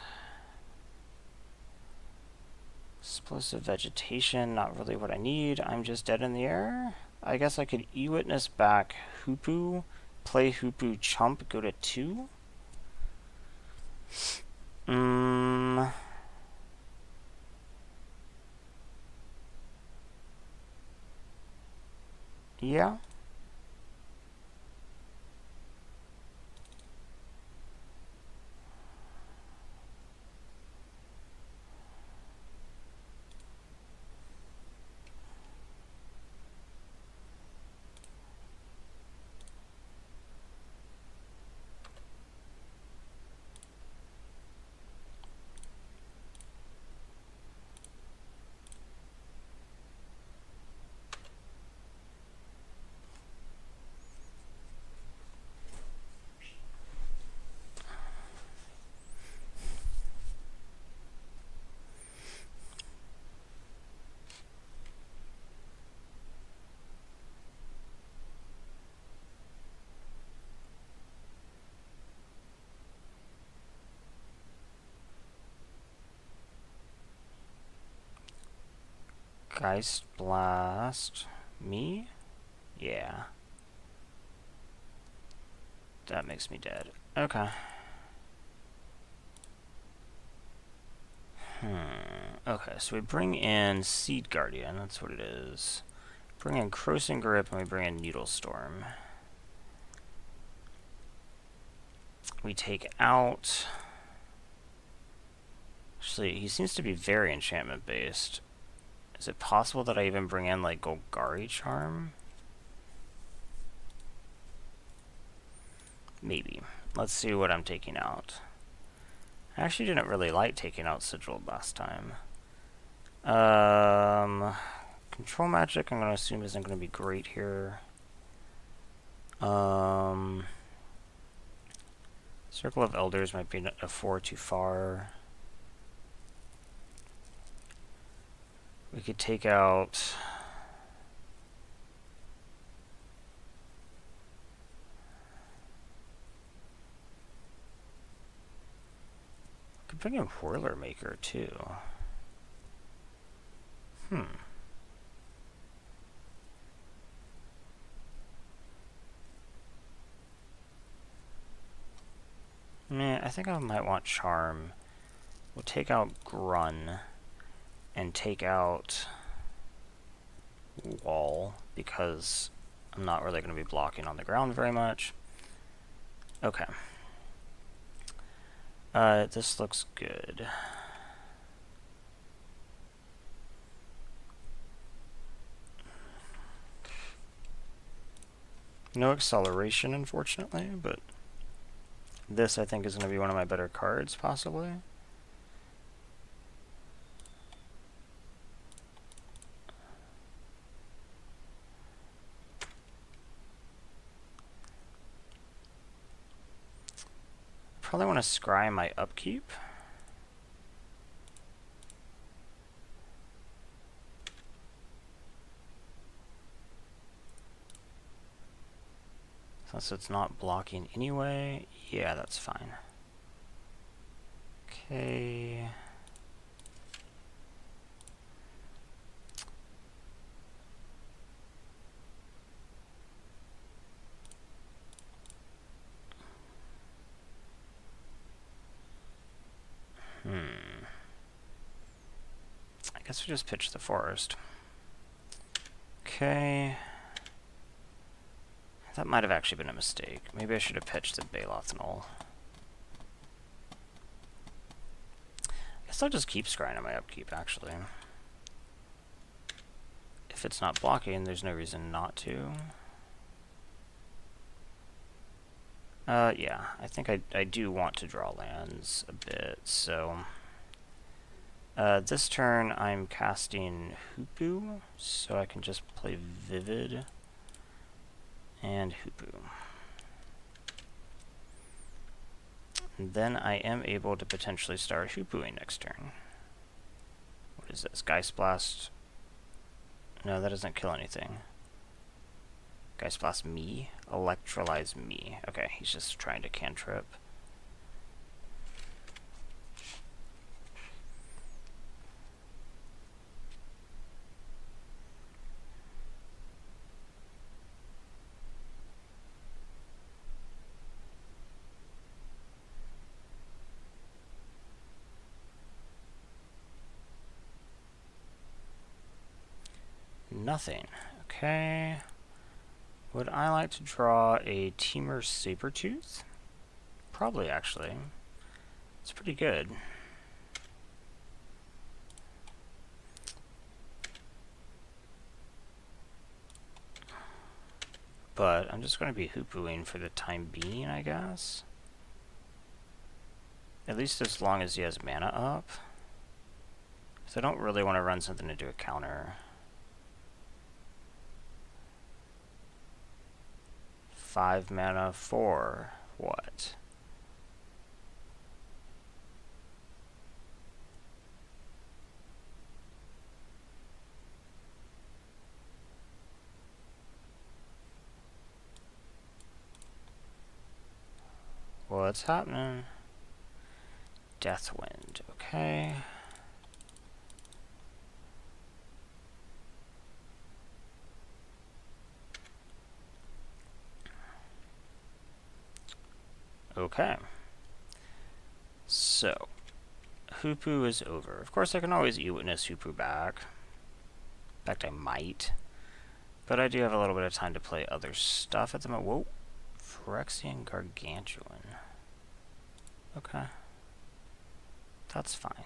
Speaker 1: Explosive Vegetation, not really what I need. I'm just dead in the air. I guess I could E-Witness back Hoopu, play Hoopu Chump, go to 2. Yeah. Geist Blast me? Yeah. That makes me dead. Okay. Okay, so we bring in Seed Guardian, that's what it is. Bring in Crossing Grip, and we bring in Needle Storm. We take out... Actually, he seems to be very enchantment-based. Is it possible that I even bring in, like, Golgari Charm? Maybe. Let's see what I'm taking out. I actually didn't really like taking out Sigil last time. Control Magic, I'm going to assume isn't going to be great here. Circle of Elders might be a 4 too far. We could take out... Could bring in Whirler Maker too. think I might want Charm. We'll take out Grun and take out Wall because I'm not really going to be blocking on the ground very much. Okay. This looks good. No acceleration, unfortunately, but this I think is going to be one of my better cards, possibly. Probably want to scry my upkeep. Since it's not blocking anyway, yeah, that's fine. Okay. I guess we just pitch the forest. Okay. That might have actually been a mistake. Maybe I should have pitched the Baloth Knoll. I guess I'll just keep scrying on my upkeep, actually. If it's not blocking, there's no reason not to. Yeah, I think I do want to draw lands a bit, so... this turn I'm casting Hoopu, so I can just play Vivid and Hoopu. And then I am able to potentially start Hoopuing next turn. What is this? Geist Blast? No, that doesn't kill anything. Geist Blast me? Electrolyze me. Okay, he's just trying to cantrip. Nothing. Okay. Would I like to draw a Teamer Sabertooth? Probably, actually. It's pretty good. But I'm just going to be Hoopuing for the time being, I guess. At least as long as he has mana up. Because I don't really want to run something to do a counter. 5 mana for what? What's happening? Deathwind, okay. Okay. So, Hoopu is over. Of course, I can always E-Witness Hoopu back. In fact, I might. But I do have a little bit of time to play other stuff at the moment. Whoa. Phyrexian Gargantuan. Okay. That's fine.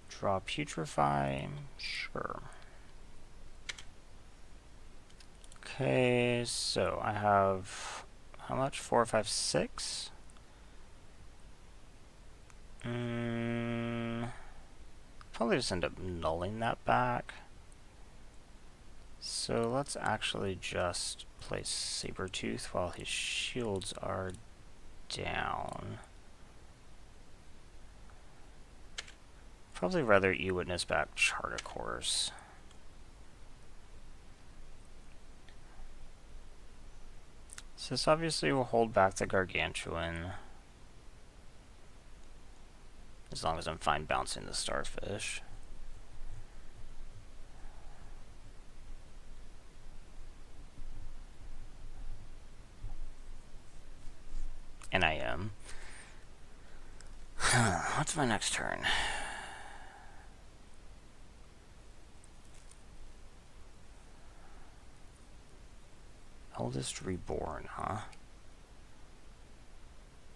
Speaker 1: Draw Putrefy. Sure. Okay, so I have how much? 4, 5, 6? Probably just end up nulling that back. So let's actually just play Sabertooth while his shields are down. Probably rather E-Witness back Chart a Course. So this obviously will hold back the Gargantuan. As long as I'm fine bouncing the Starfish. What's my next turn? Eldest Reborn, huh?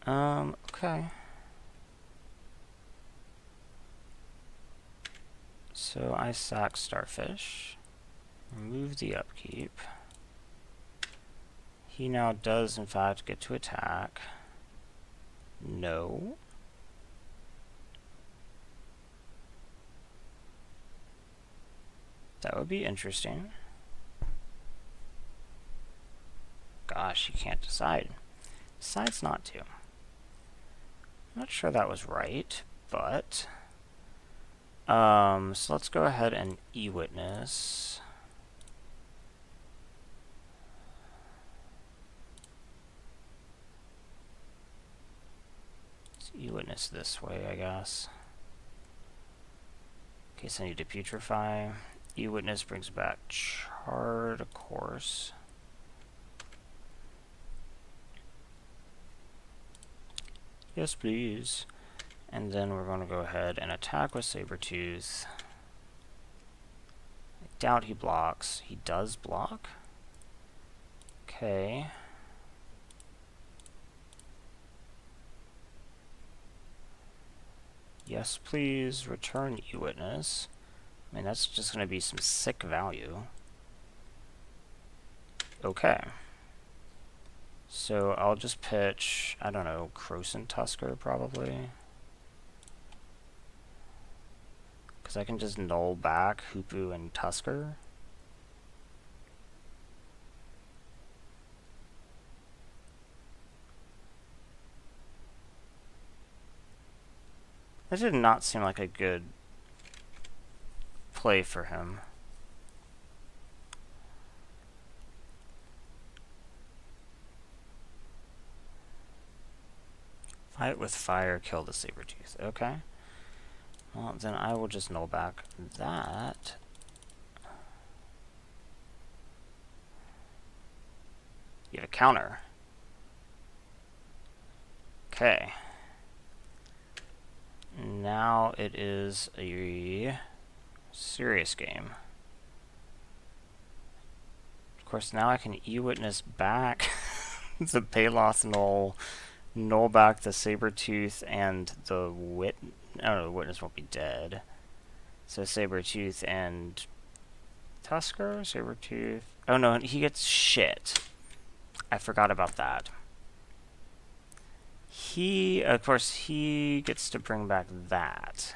Speaker 1: Okay. So I sack Starfish. Remove the upkeep. He now does, in fact, get to attack. No. That would be interesting. Gosh, he can't decide. Decides not to. I'm not sure that was right, but... so let's go ahead and e-witness. Let's e-witness this way, I guess. In case I need to putrefy. E-witness brings back Charred, of course. Yes, please. And then we're going to go ahead and attack with Sabertooth. I doubt he blocks. He does block. Okay. Yes, please. Return E-Witness. I mean, that's just going to be some sick value. Okay. So I'll just pitch, I don't know, Croson Tusker probably. Because I can just null back Hoopu and Tusker. That did not seem like a good play for him. Fight with fire, kill the Sabertooth. Okay. Well, then I will just null back that. You have a counter. Okay. Now it is a serious game. Of course, now I can E-Witness back the Palos null back the Sabertooth and the the Witness won't be dead. So Sabertooth and Tusker? Sabertooth. Oh no, he gets shit. I forgot about that. Of course, he gets to bring back that.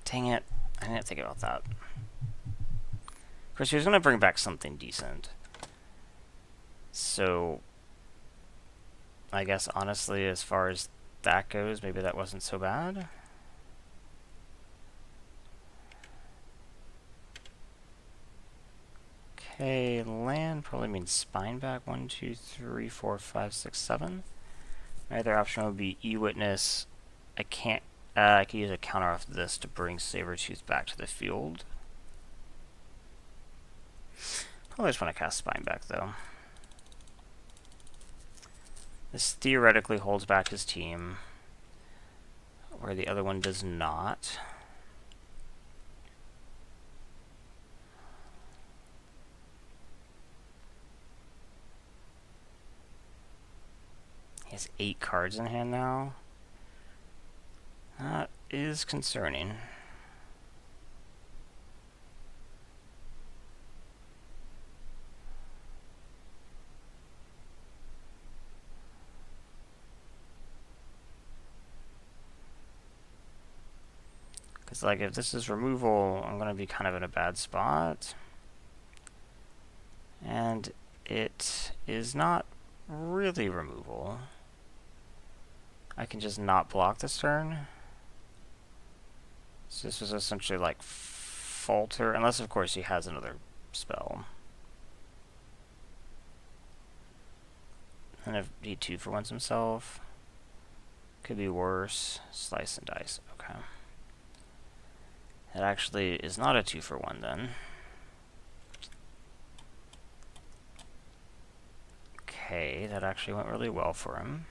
Speaker 1: Dang it. I didn't think about that. Of course, he was going to bring back something decent. So, I guess, honestly, as far as that goes, maybe that wasn't so bad. Okay, land probably means spine back. 1, 2, 3, 4, 5, 6, 7. My other option would be E-Witness. I can use a counter off this to bring Sabertooth back to the field. Probably just want to cast Spine back, though. This theoretically holds back his team, where the other one does not. He has 8 cards in hand now. That is concerning. Because, like, if this is removal, I'm going to be kind of in a bad spot. And it is not really removal. I can just not block this turn. So this was essentially like falter, unless of course he has another spell. And if he 2-for-1s himself, could be worse. Slice and dice. Okay. That actually is not a 2-for-1 then. Okay, that actually went really well for him.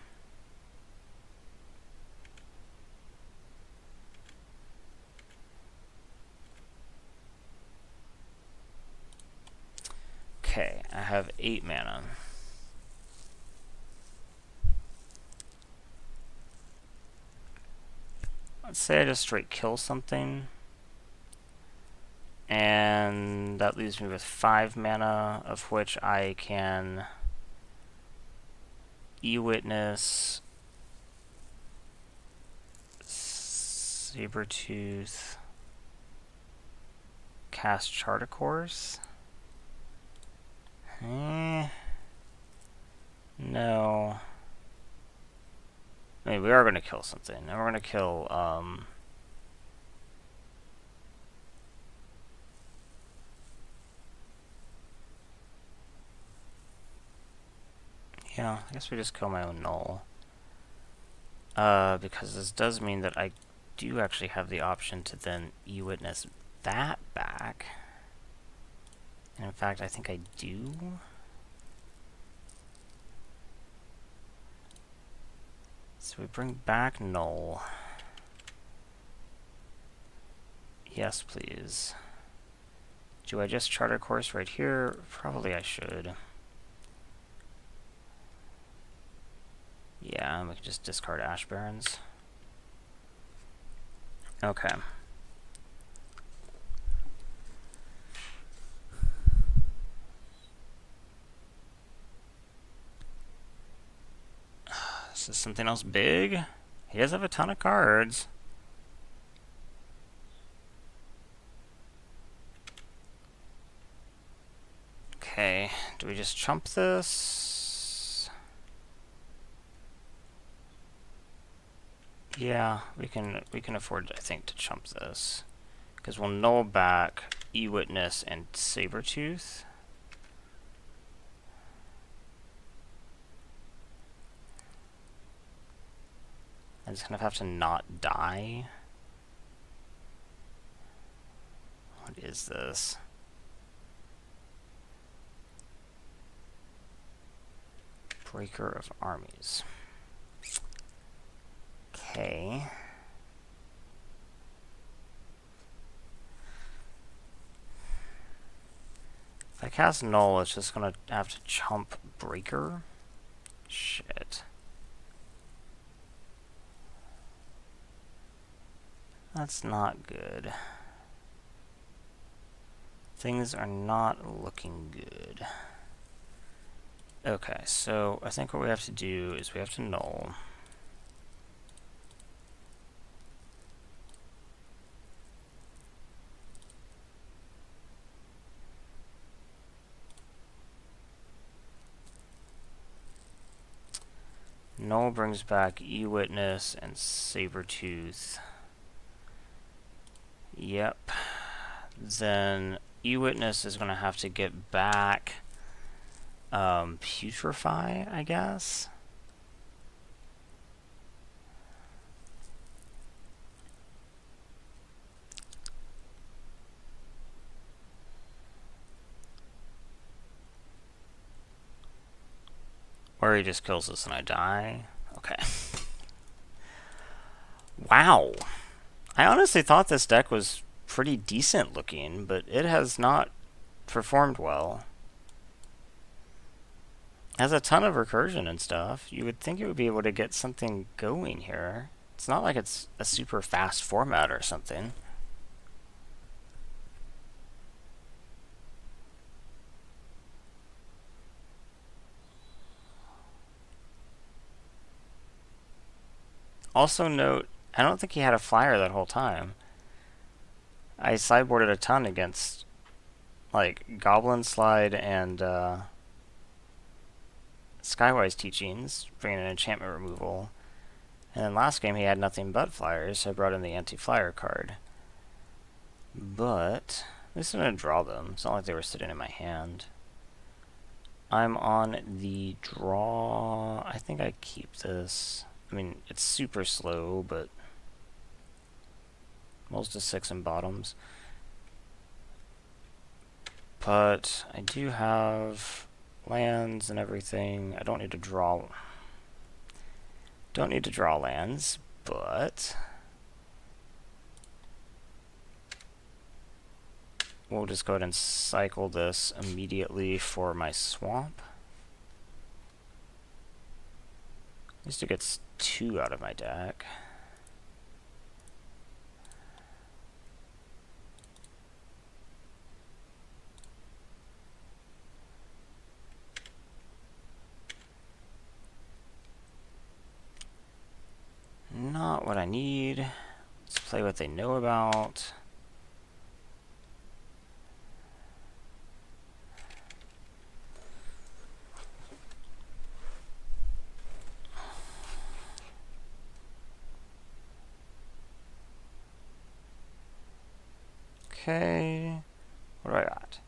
Speaker 1: Okay, I have 8 mana. Let's say I just straight kill something. And that leaves me with 5 mana, of which I can E-Witness, Sabertooth, cast Chart a Course. No. I mean, we are going to kill something. And we're going to kill, yeah, I guess we just kill my own null. Because this does mean that I do actually have the option to then E-Witness that back. And in fact, I think I do. So we bring back null. Yes, please. Do I just chart a course right here? Probably I should. Yeah, we can just discard Ash Barrens. Okay. This is something else big. He does have a ton of cards. Okay, do we just chump this? Yeah, we can afford, I think, to chump this. Because we'll null back E-Witness and Sabertooth. I just kind of have to not die. What is this? Breaker of Armies. Okay. If I cast Null, it's just gonna have to chump Breaker. Shit. That's not good. Things are not looking good. Okay, so I think what we have to do is we have to null. Null brings back E-Witness and Sabertooth. Yep. Then E-Witness is going to have to get back Putrefy, I guess. Or he just kills us and I die. Okay. Wow. I honestly thought this deck was pretty decent looking, but it has not performed well. It has a ton of recursion and stuff. You would think it would be able to get something going here. It's not like it's a super fast format or something. Also note, I don't think he had a flyer that whole time. I sideboarded a ton against, like, Goblin Slide and Skywise Teachings, bringing an enchantment removal. And then last game he had nothing but flyers, so I brought in the anti-flyer card. But at least I'm going to draw them. It's not like they were sitting in my hand. I'm on the draw. I think I keep this. I mean, it's super slow, but mulls to 6 and bottoms. But I do have lands and everything. I don't need to draw. Don't need to draw lands, but we'll just go ahead and cycle this immediately for my swamp. At least it gets 2 out of my deck. Not what I need. Let's play what they know about. Okay, what do I got?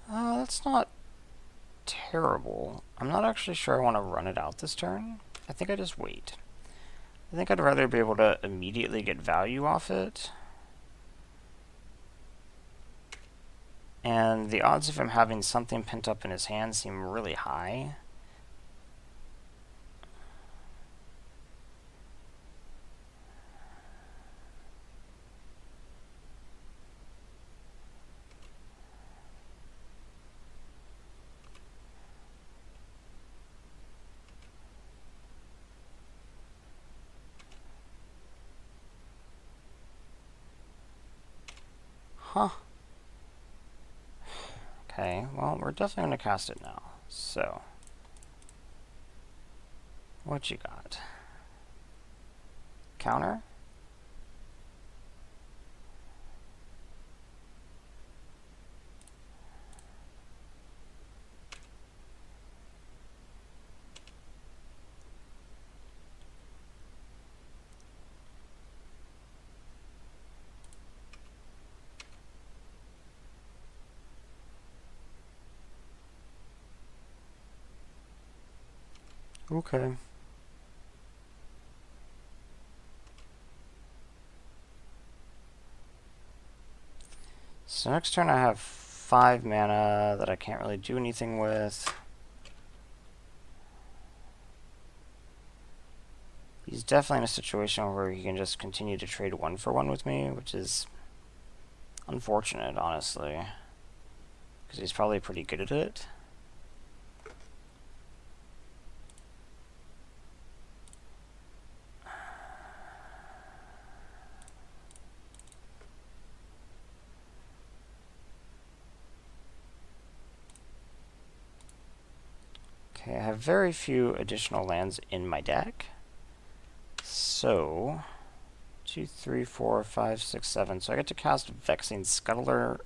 Speaker 1: That's not terrible. I'm not actually sure I want to run it out this turn. I think I just wait. I think I'd rather be able to immediately get value off it. And the odds of him having something pent up in his hand seem really high. Huh. Okay, well, we're definitely going to cast it now. So, what you got? Counter? Okay. So next turn I have 5 mana that I can't really do anything with. He's definitely in a situation where he can just continue to trade 1-for-1 with me, which is unfortunate, honestly. Because he's probably pretty good at it. Okay, I have very few additional lands in my deck. So, 2, 3, 4, 5, 6, 7. So I get to cast Vexing Scuttler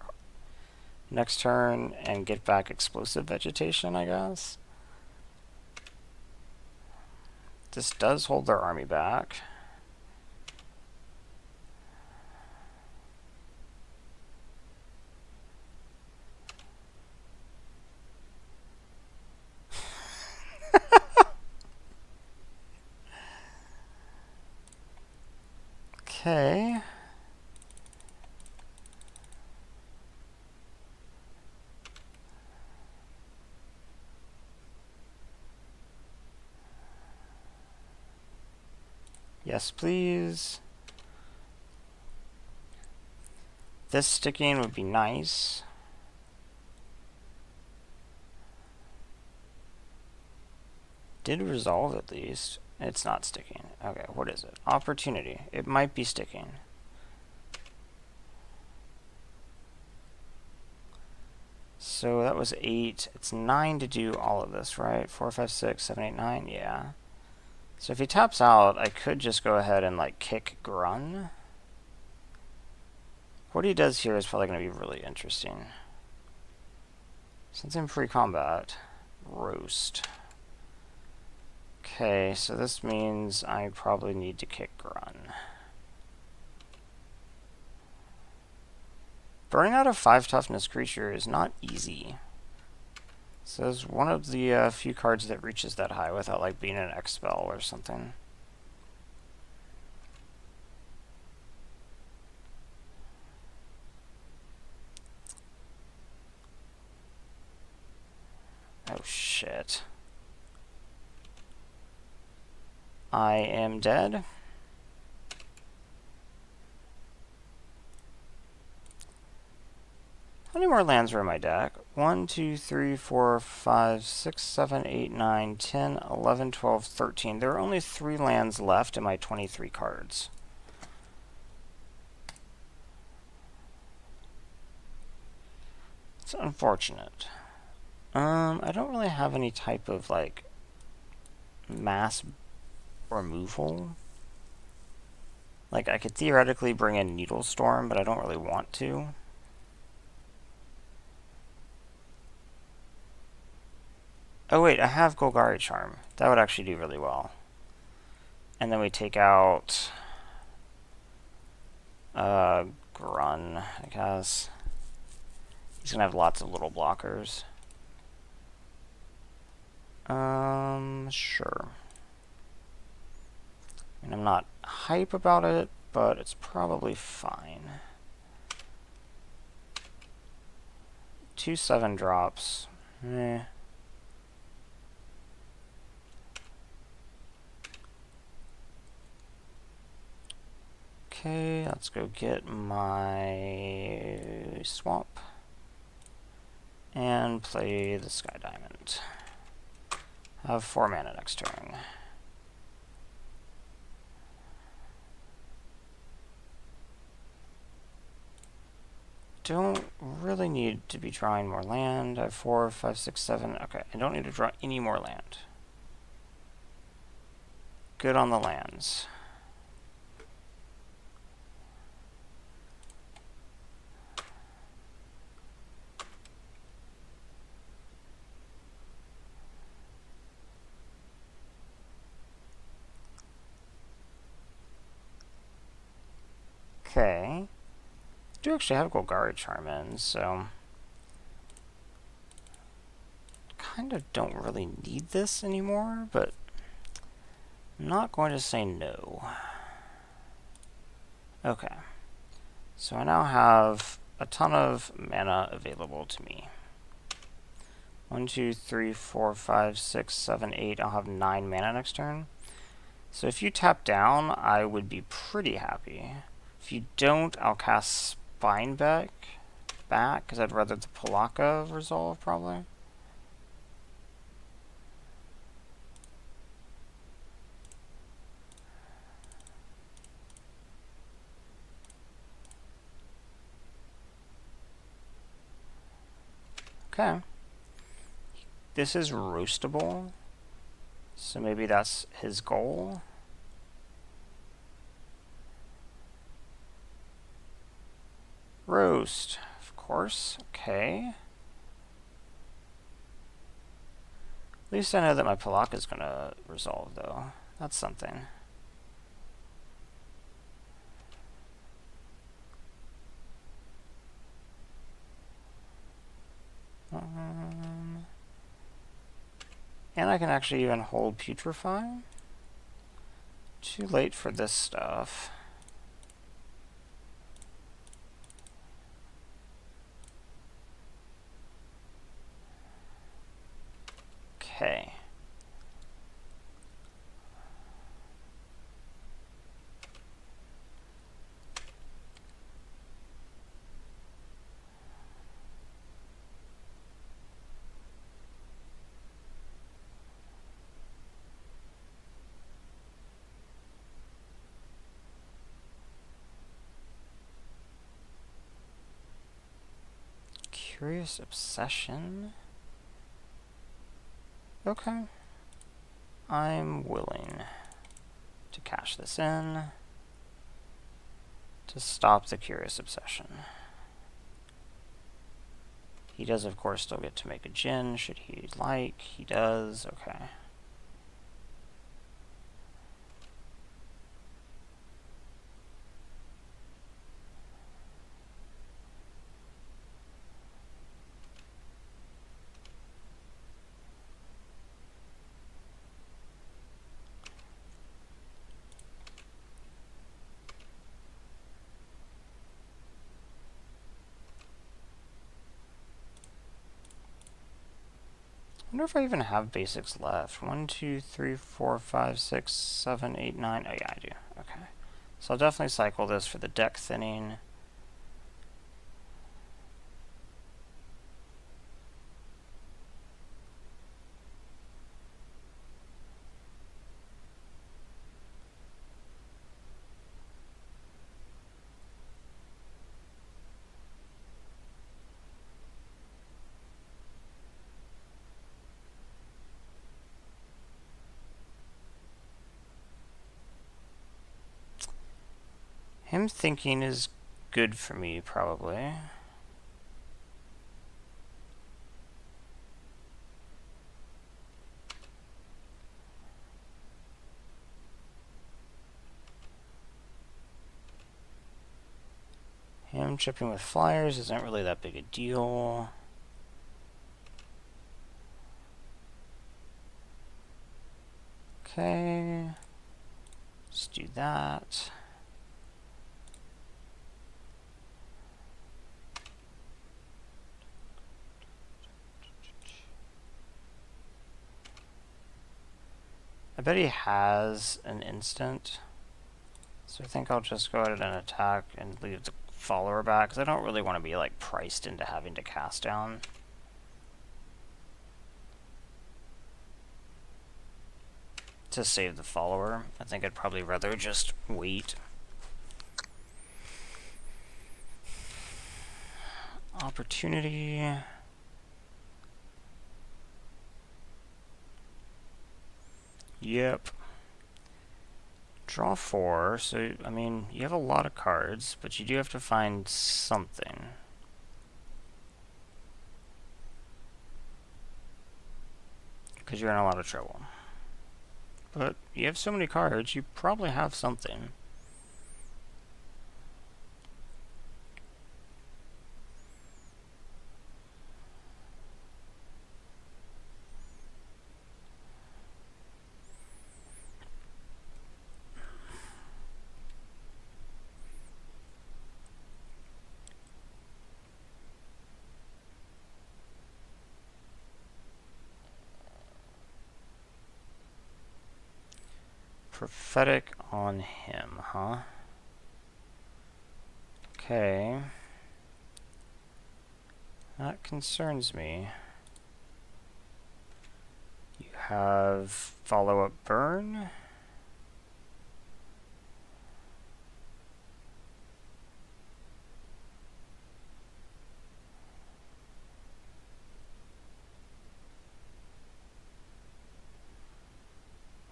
Speaker 1: next turn and get back Explosive Vegetation, I guess. This does hold their army back. Okay. Yes, please. This sticking would be nice. Did resolve at least. It's not sticking. Okay, what is it? Opportunity. It might be sticking. So that was 8. It's 9 to do all of this, right? 4, 5, 6, 7, 8, 9. Yeah. So if he taps out, I could just go ahead and like kick Grun. What he does here is probably going to be really interesting. Since I'm pre-combat, roast. Okay, so this means I probably need to kick Grun. Burning out a 5 toughness creature is not easy. So it's one of the few cards that reaches that high without like being an X-Spell or something. Oh shit. I am dead. How many more lands are in my deck? 1, 2, 3, 4, 5, 6, 7, 8, 9, 10, 11, 12, 13. There are only 3 lands left in my 23 cards. It's unfortunate. I don't really have any type of, like, mass removal. Like, I could theoretically bring in Needle Storm, but I don't really want to. Oh wait, I have Golgari Charm. That would actually do really well. And then we take out Grun, I guess. He's gonna have lots of little blockers. Sure. I mean, I'm not hype about it, but it's probably fine. 2 7-drops. Eh. Okay, let's go get my swamp and play the Sky Diamond. Have 4 mana next turn. Don't really need to be drawing more land. I have 4, 5, 6, 7. Okay, I don't need to draw any more land. Good on the lands. Okay. I do actually have Golgari Charm in, so kind of don't really need this anymore, but I'm not going to say no. Okay. So I now have a ton of mana available to me. 1, 2, 3, 4, 5, 6, 7, 8. I'll have 9 mana next turn. So if you tap down, I would be pretty happy. If you don't, I'll cast Spineback back, because I'd rather the Palaka resolve, probably. Okay. This is roastable, so maybe that's his goal. Roast, of course. Okay. At least I know that my Palaka is going to resolve, though. That's something. And I can actually even hold Putrefy. Too late for this stuff. Okay. Curious Obsession. Okay. I'm willing to cash this in to stop the Curious Obsession. He does, of course, still get to make a Djinn, should he like. He does. Okay. I wonder if I even have basics left. 1, 2, 3, 4, 5, 6, 7, 8, 9. Oh yeah, I do. Okay. So I'll definitely cycle this for the deck thinning. Him thinking is good for me, probably. Him chipping with flyers isn't really that big a deal. Okay. Let's do that. I bet he has an instant. So I think I'll just go ahead and attack and leave the follower back, because I don't really want to be like priced into having to cast down. To save the follower, I think I'd probably rather just wait. Opportunity. Yep. Draw 4, so, I mean, you have a lot of cards, but you do have to find something. Because you're in a lot of trouble. But you have so many cards, you probably have something. Prophetic on him, huh? Okay. That concerns me. You have follow-up burn.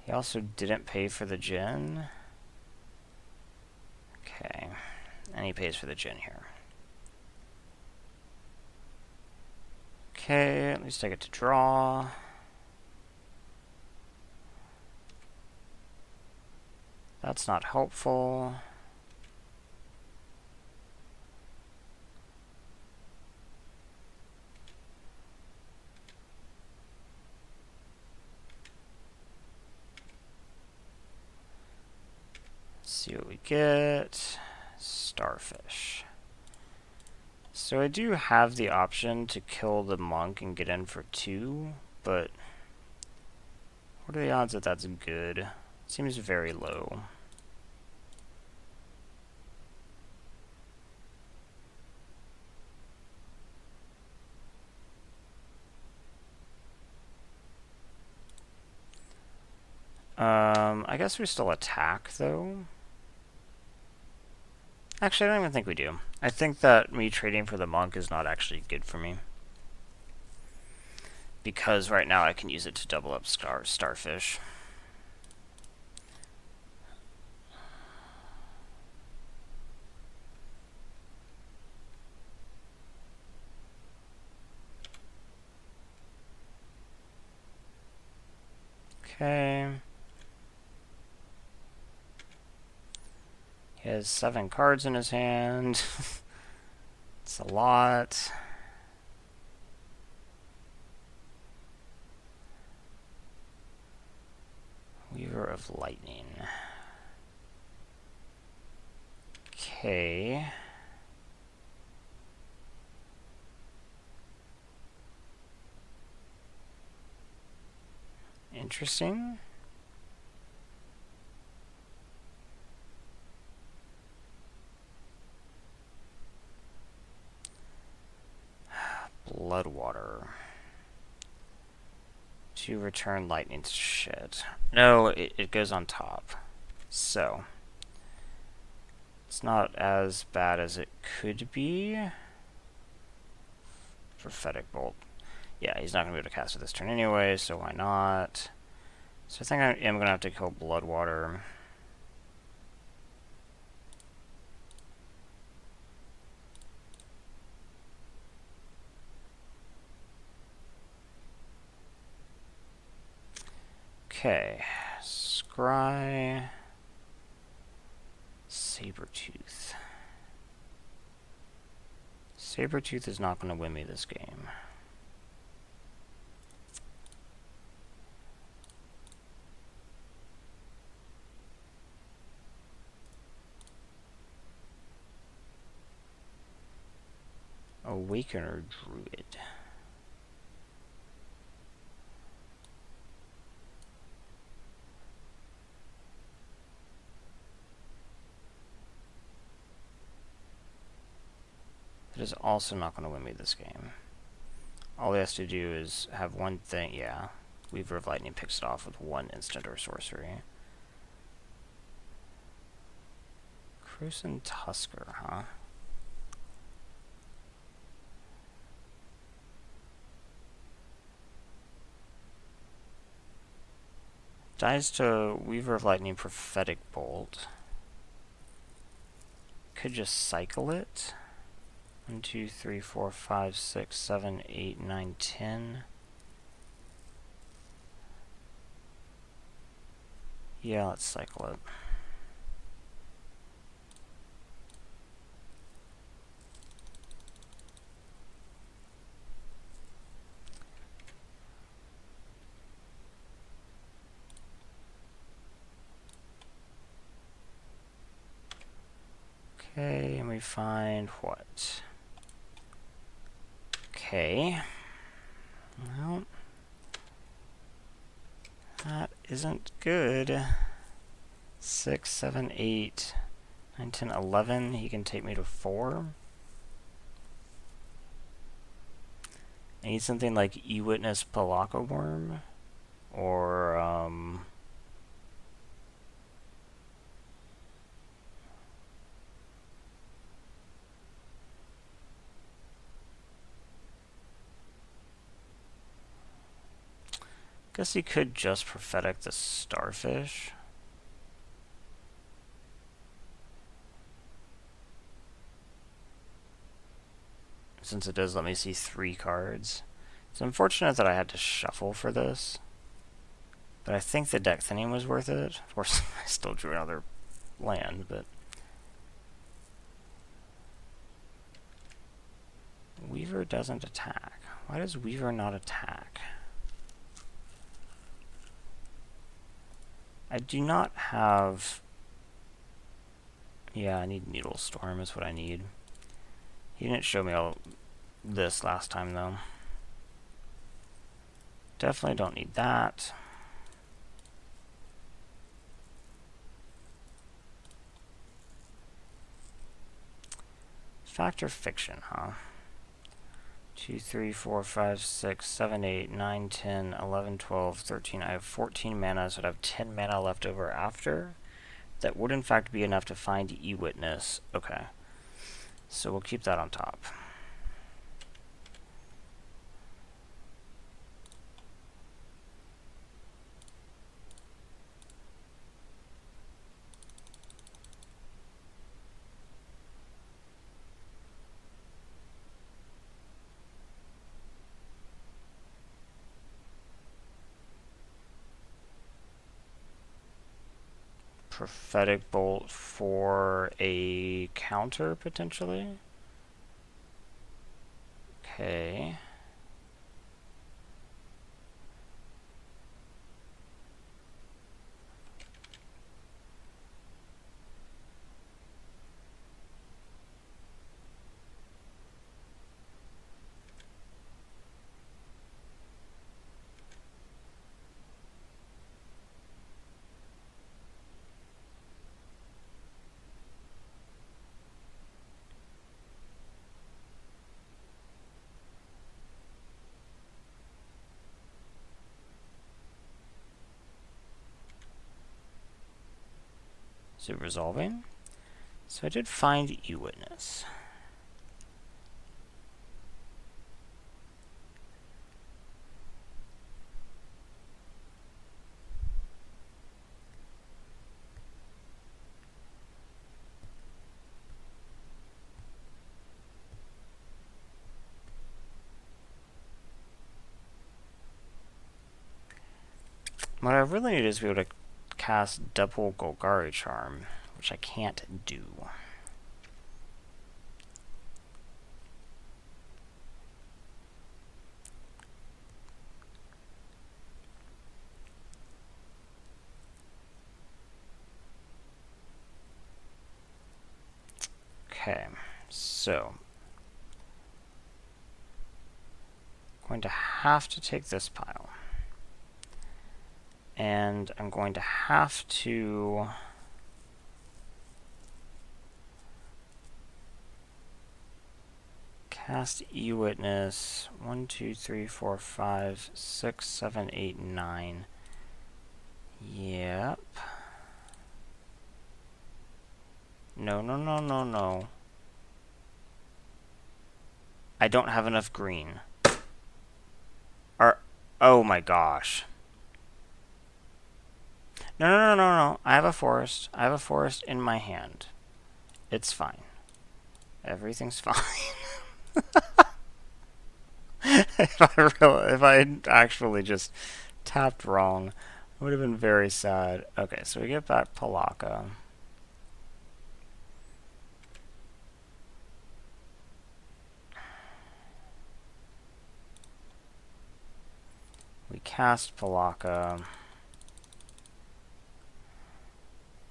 Speaker 1: He also didn't pay for the gin. Okay. And he pays for the gin here. Okay, at least I get to draw. That's not helpful. See what we get. Starfish. So I do have the option to kill the monk and get in for 2, but what are the odds that that's good? Seems very low. I guess we still attack, though. Actually, I don't even think we do. I think that me trading for the monk is not actually good for me. Because right now I can use it to double up starfish. Okay. He has 7 cards in his hand. It's a lot. Weaver of Lightning. Okay. Interesting. Bloodwater. To return lightning shit. No, it goes on top. So. It's not as bad as it could be. Prophetic Bolt. Yeah, he's not going to be able to cast it this turn anyway, so why not? So I think I am going to have to kill Bloodwater. Okay, scry, Sabertooth. Sabertooth is not going to win me this game. Awakener Druid. That is also not going to win me this game. All he has to do is have one thing, yeah. Weaver of Lightning picks it off with one instant or sorcery. Crucian Tusker, huh? Dies to Weaver of Lightning Prophetic Bolt. Could just cycle it. 1, 2, 3, 4, 5, 6, 7, 8, 9, 10. Yeah, let's cycle it. Okay, and we find what? Okay. Well, that isn't good. 6, 7, 8, 9, 10, 11. He can take me to 4. I need something like E-Witness Palaka Worm. Or, guess he could just Prophetic the Starfish. Since it does let me see 3 cards. It's unfortunate that I had to shuffle for this. But I think the deck thinning was worth it. Of course, I still drew another land, but... Weaver doesn't attack. Why does Weaver not attack? I do not have... Yeah, I need Needle Storm is what I need. He didn't show me all this last time, though. Definitely don't need that. Fact or fiction, huh? 2, 3, 4, 5, 6, 7, 8, 9, 10, 11, 12, 13. I have 14 mana, so I'd have 10 mana left over after. That would in fact be enough to find E-Witness. Okay. So we'll keep that on top. Prophetic Bolt for a counter, potentially? Okay. Is it resolving? So I did find E-Witness. What I really need is to be able to cast double Golgari Charm, which I can't do. Okay, so I'm going to have to take this pile. And I'm going to have to cast E-Witness 1, 2, 3, 4, 5, 6, 7, 8, 9. Yep. No, no, no, no, no. I don't have enough green. Oh my gosh. No, no, no, no, no. I have a forest. I have a forest in my hand. It's fine. Everything's fine. If I had actually just tapped wrong, I would have been very sad. Okay, so we get back Palaka. We cast Palaka.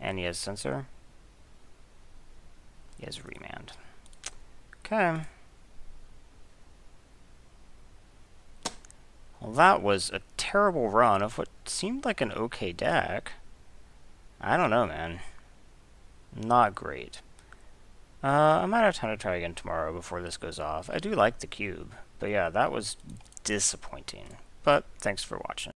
Speaker 1: And he has Sensor. He has Remand. Okay. Well, that was a terrible run of what seemed like an okay deck. I don't know, man. Not great. I might have time to try again tomorrow before this goes off. I do like the cube. But yeah, that was disappointing. But thanks for watching.